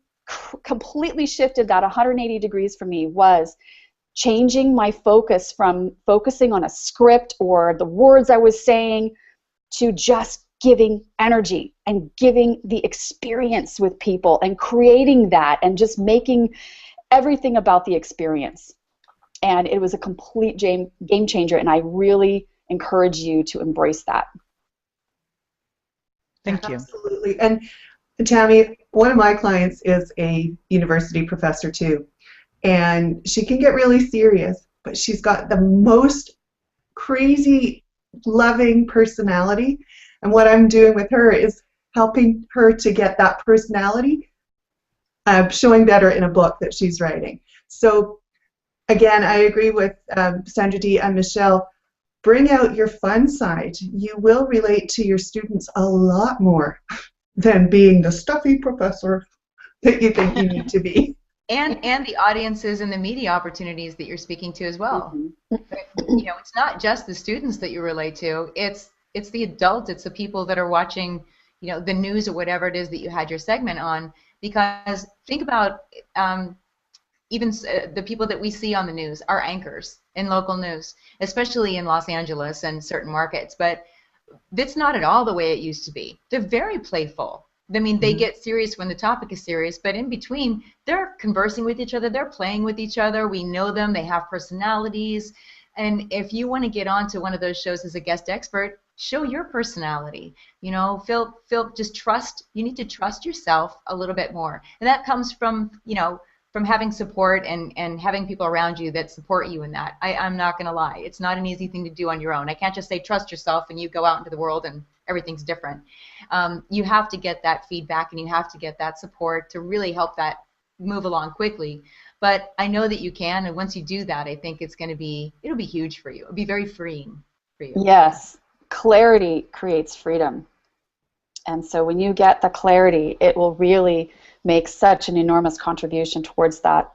Speaker 4: completely shifted that 180 degrees for me was changing my focus from focusing on a script or the words I was saying to just giving energy and giving the experience with people and creating that and just making everything about the experience. And it was a complete game changer, and I really encourage you to embrace that.
Speaker 5: Thank you.
Speaker 2: Absolutely. And Tammy, one of my clients is a university professor too, and she can get really serious, but she's got the most crazy, loving personality. And what I'm doing with her is helping her to get that personality showing better in a book that she's writing. So again, I agree with Sandra D. and Michelle. Bring out your fun side. You will relate to your students a lot more than being the stuffy professor that you think you need to be.
Speaker 3: And the audiences and the media opportunities that you're speaking to as well. It's not just the students that you relate to. It's the adults. It's the people that are watching, the news or whatever it is that you had your segment on. Because think about even the people that we see on the news are anchors in local news, especially in Los Angeles and certain markets. But that's not at all the way it used to be. They're very playful. I mean, they get serious when the topic is serious, but in between, they're conversing with each other, they're playing with each other. We know them, they have personalities. And if you want to get onto one of those shows as a guest expert, show your personality. You know, just trust. You need to trust yourself a little bit more, and that comes from, you know, from having support and having people around you that support you in that. I'm not going to lie. It's not an easy thing to do on your own. I can't just say trust yourself and you go out into the world and everything's different. You have to get that feedback and you have to get that support to really help that move along quickly. But I know that you can, and once you do that, I think it'll be huge for you. It'll be very freeing for you.
Speaker 4: Yes, clarity creates freedom. And so when you get the clarity, it will really make such an enormous contribution towards that.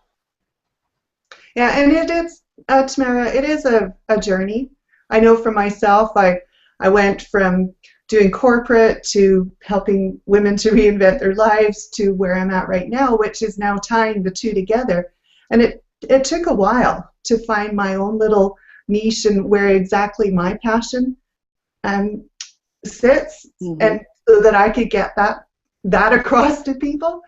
Speaker 2: Yeah, and it is, Tamara, it is a journey. I know for myself, I went from doing corporate to helping women to reinvent their lives to where I'm at right now, which is now tying the two together. And it took a while to find my own little niche and where exactly my passion sits, and so that I could get that across to people.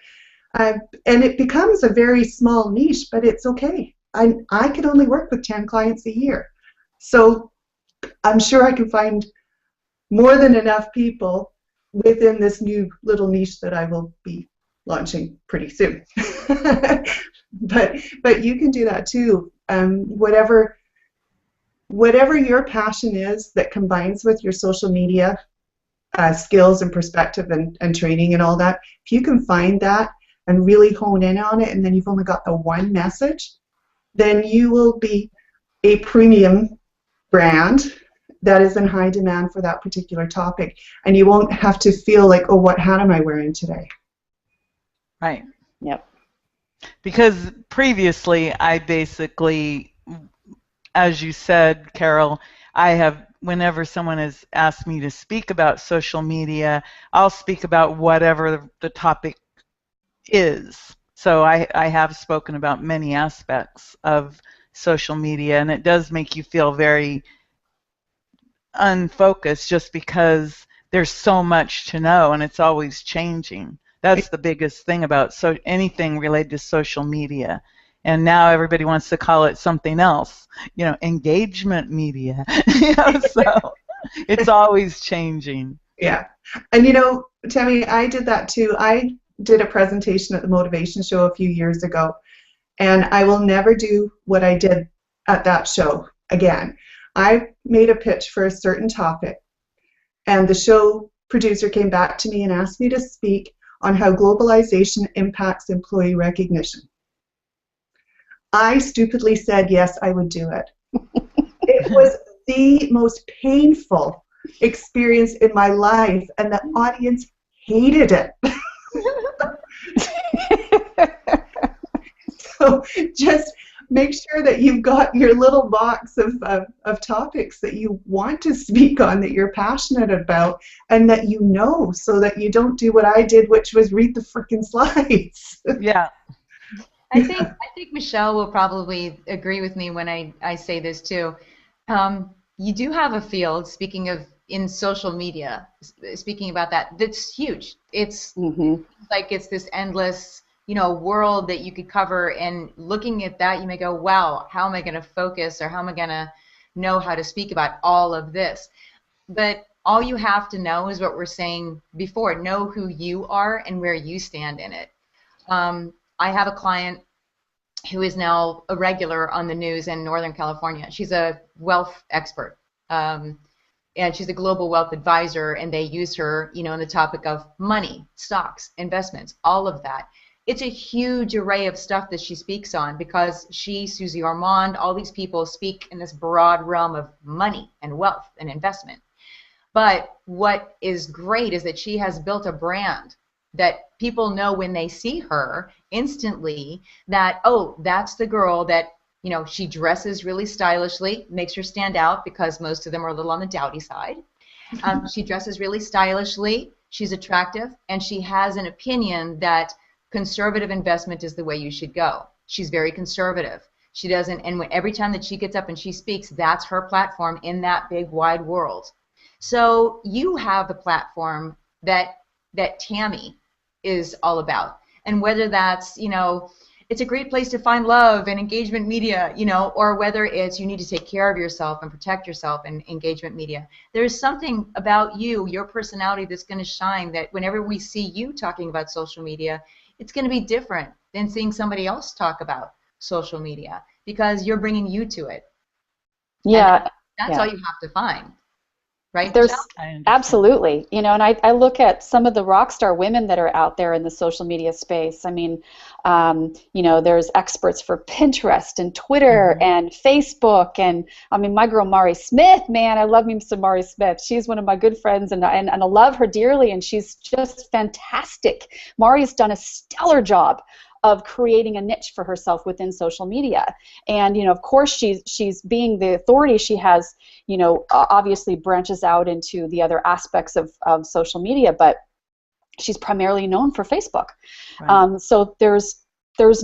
Speaker 2: And it becomes a very small niche, but it's okay. I can only work with 10 clients a year. So I'm sure I can find more than enough people within this new little niche that I will be launching pretty soon. But you can do that too. Whatever your passion is that combines with your social media skills and perspective and training and all that, if you can find that and really hone in on it, and then you've only got the one message, then you will be a premium brand that is in high demand for that particular topic, and you won't have to feel like, oh, what hat am I wearing today?
Speaker 5: Right.
Speaker 4: Yep.
Speaker 5: Because previously, I basically, as you said, Carol, whenever someone has asked me to speak about social media, I'll speak about whatever the topic is. So I have spoken about many aspects of social media, and it does make you feel very unfocused just because there's so much to know and it's always changing. That's the biggest thing about anything related to social media. And now everybody wants to call it something else, you know, engagement media. You know, so it's always changing.
Speaker 2: Yeah. And you know, Tammy, I did that too. I did a presentation at the Motivation Show a few years ago, and I will never do what I did at that show again. I made a pitch for a certain topic, and the show producer came back to me and asked me to speak on how globalization impacts employee recognition. I stupidly said yes, I would do it. It was the most painful experience in my life, and the audience hated it. So just make sure that you've got your little box of topics that you want to speak on, that you're passionate about, and that you know, so that you don't do what I did, which was read the freaking slides.
Speaker 5: Yeah.
Speaker 3: I think Michelle will probably agree with me when I say this too. You do have a field, speaking of in social media, speaking about that's huge. It's like it's this endless, you know, world that you could cover, and looking at that, you may go, wow, how am I going to focus, or how am I going to know how to speak about all of this? But all you have to know is what we're saying before. Know who you are and where you stand in it. I have a client who is now a regular on the news in Northern California. She's a wealth expert, and she's a global wealth advisor, and they use her, you know, in the topic of money, stocks, investments, all of that. It's a huge array of stuff that she speaks on, because she, Susie Ormond, all these people speak in this broad realm of money and wealth and investment. But what is great is that she has built a brand that people know when they see her instantly that, oh, that's the girl that, you know, she dresses really stylishly, makes her stand out because most of them are a little on the dowdy side. She dresses really stylishly, she's attractive, and she has an opinion that conservative investment is the way you should go. She's very conservative. She doesn't, and every time that she gets up and she speaks, that's her platform in that big wide world. So you have the platform that Tammy is all about. And whether that's, it's a great place to find love and engagement media, or whether it's you need to take care of yourself and protect yourself and engagement media. There's something about you, your personality, that's going to shine, that whenever we see you talking about social media, it's going to be different than seeing somebody else talk about social media, because you're bringing you to it.
Speaker 4: Yeah.
Speaker 3: And that's all you have to find. Right?
Speaker 4: There's absolutely, and I look at some of the rock star women that are out there in the social media space. I mean, there's experts for Pinterest and Twitter and Facebook, and I mean, my girl Mari Smith, man, I love me some Mari Smith. She's one of my good friends, and I love her dearly, and she's just fantastic. Mari's done a stellar job of creating a niche for herself within social media. And, of course, she's being the authority she has, obviously branches out into the other aspects of social media, but she's primarily known for Facebook. Right. So there's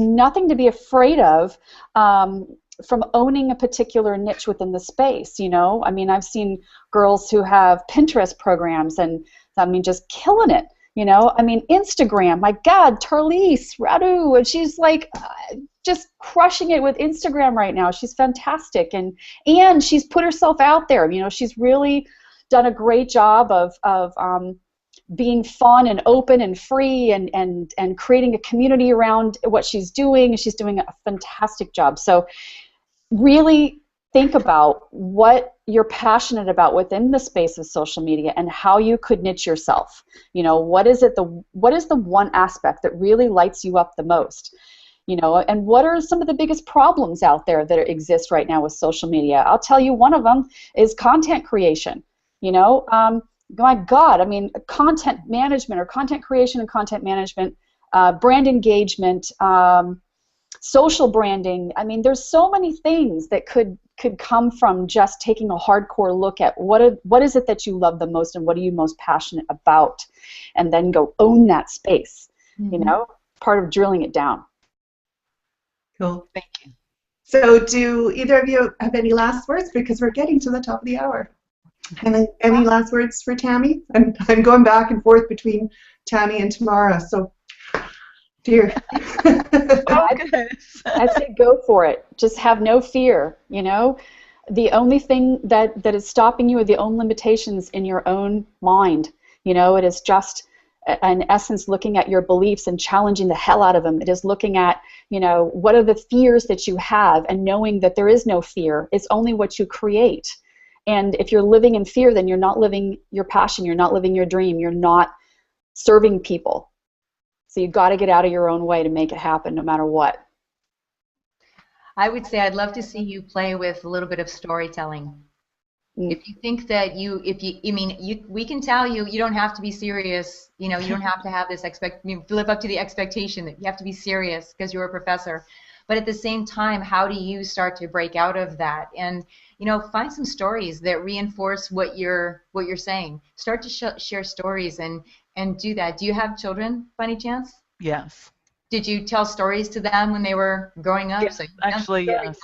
Speaker 4: nothing to be afraid of from owning a particular niche within the space, I mean, I've seen girls who have Pinterest programs and, I mean, just killing it. I mean, Instagram, my God, Tarlise Radu, and she's like just crushing it with Instagram right now. She's fantastic, and she's put herself out there. She's really done a great job of being fun and open and free and creating a community around what she's doing. She's doing a fantastic job. So really think about what you're passionate about within the space of social media and how you could niche yourself. What is the one aspect that really lights you up the most? And what are some of the biggest problems out there that exist right now with social media? I'll tell you, one of them is content creation. My God, I mean, content management or content creation and content management, brand engagement, social branding. I mean, there's so many things that could come from just taking a hardcore look at what is it that you love the most and what are you most passionate about, and then go own that space. Part of drilling it down.
Speaker 2: Cool.
Speaker 5: Thank you.
Speaker 2: So do either of you have any last words, because we're getting to the top of the hour? Any last words for Tammy? I'm going back and forth between Tammy and Tamara, so dear.
Speaker 4: I say go for it. Just have no fear. The only thing that is stopping you are the own limitations in your own mind. It is just, in essence, looking at your beliefs and challenging the hell out of them. It is looking at, what are the fears that you have, and knowing that there is no fear. It's only what you create. And if you're living in fear, then you're not living your passion. You're not living your dream. You're not serving people. So you've got to get out of your own way to make it happen, no matter what.
Speaker 3: I would say I'd love to see you play with a little bit of storytelling. If you think that we can tell you don't have to be serious. You don't have to have this live up to the expectation that you have to be serious because you're a professor. But at the same time, how do you start to break out of that and find some stories that reinforce what you're saying? Start to share stories and do that. Do you have children by any chance?
Speaker 5: Yes.
Speaker 3: Did you tell stories to them when they were growing up?
Speaker 5: Yes, so actually, yes.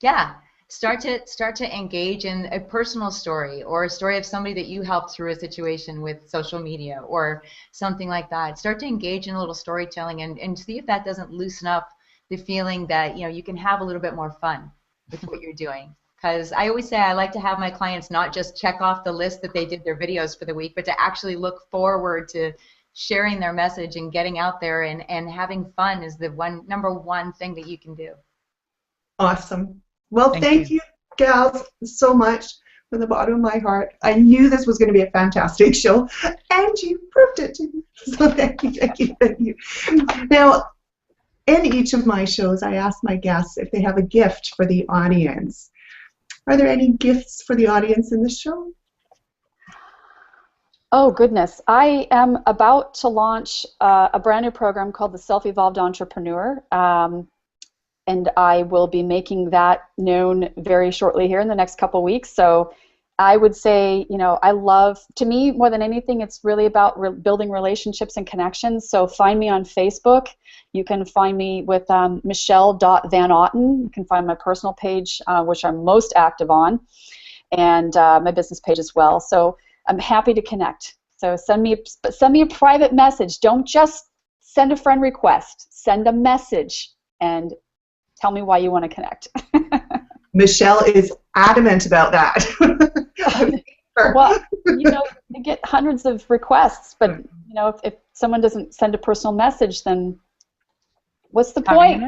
Speaker 3: Yeah. Start to engage in a personal story or a story of somebody that you helped through a situation with social media or something like that. Start to engage in a little storytelling and see if that doesn't loosen up the feeling that you can have a little bit more fun with what you're doing. Because I always say I like to have my clients not just check off the list that they did their videos for the week, but to actually look forward to sharing their message and getting out there and having fun is the number one thing that you can do.
Speaker 2: Awesome. Well, thank you, gals, so much from the bottom of my heart. I knew this was going to be a fantastic show, and you proved it to me. So thank you, thank you, thank you. Now, in each of my shows, I ask my guests if they have a gift for the audience. Are there any gifts for the audience in this show?
Speaker 4: Oh, goodness. I am about to launch a brand new program called the Self-Evolved Entrepreneur. And I will be making that known very shortly here in the next couple weeks. So I would say, you know, to me, more than anything, it's really about building relationships and connections. So find me on Facebook. You can find me with Michelle.Van Otten. You can find my personal page, which I'm most active on, and my business page as well. So I'm happy to connect. So send me a private message. Don't just send a friend request. Send a message and tell me why you want to connect.
Speaker 2: Michelle is adamant about that.
Speaker 4: Well, you know, you get hundreds of requests, but you know, if someone doesn't send a personal message, then what's the point?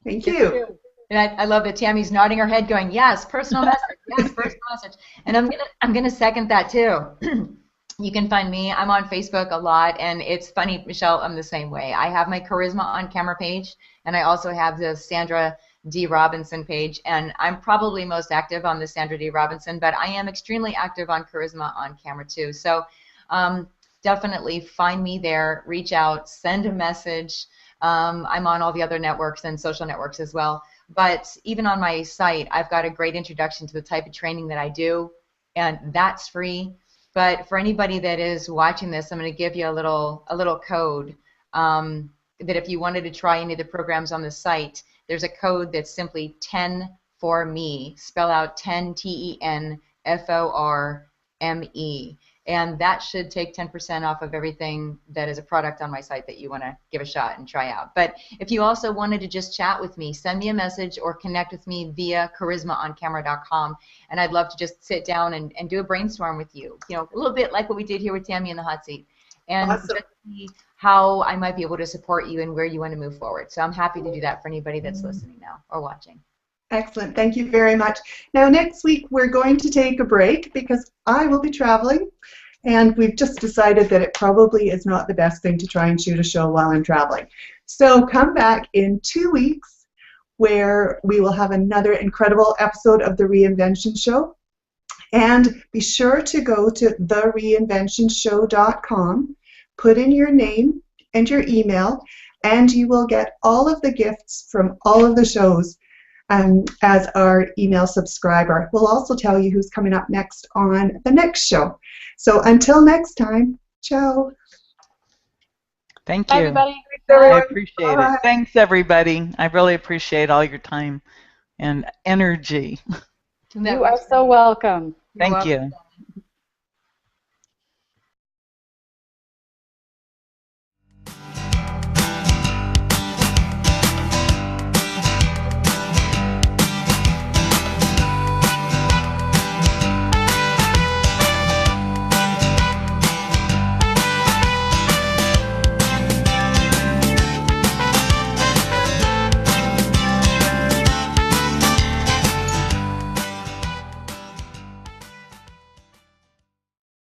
Speaker 2: Thank you.
Speaker 3: And I love that Tammy's nodding her head, going, "Yes, personal message. Yes, personal message." And I'm gonna second that too. You can find me. I'm on Facebook a lot, and it's funny, Michelle. I'm the same way. I have my Charisma on Camera page, and I also have the Sandra D. Robinson page, and I'm probably most active on the Sandra D. Robinson, but I am extremely active on Charisma on Camera too. So definitely find me there, reach out, send a message. I'm on all the other networks and social networks as well. But even on my site, I've got a great introduction to the type of training that I do, and that's free. But for anybody that is watching this, I'm going to give you a little code that if you wanted to try any of the programs on the site, there's a code that's simply 10 for me, spell out 10 TENFORME, and that should take 10% off of everything that is a product on my site that you want to give a shot and try out. But if you also wanted to just chat with me, send me a message or connect with me via charismaoncamera.com, and I'd love to just sit down and do a brainstorm with you. You know, a little bit like what we did here with Tammy in the hot seat, and
Speaker 2: Awesome.
Speaker 3: just see how I might be able to support you and where you want to move forward. So I'm happy to do that for anybody that's listening now or watching.
Speaker 2: Excellent. Thank you very much. Now, next week, we're going to take a break because I will be traveling, and we've just decided that it probably is not the best thing to try and shoot a show while I'm traveling. So come back in 2 weeks where we will have another incredible episode of The Reinvention Show. And be sure to go to thereinventionshow.com, put in your name and your email, and you will get all of the gifts from all of the shows as our email subscriber. We'll also tell you who's coming up next on the next show. So until next time, ciao.
Speaker 5: Thank
Speaker 4: Bye,
Speaker 5: you.
Speaker 4: everybody.
Speaker 5: I appreciate
Speaker 2: Bye.
Speaker 5: it. Thanks, everybody. I really appreciate all your time and energy.
Speaker 4: You are so welcome.
Speaker 3: You're
Speaker 5: Thank
Speaker 3: welcome.
Speaker 5: you.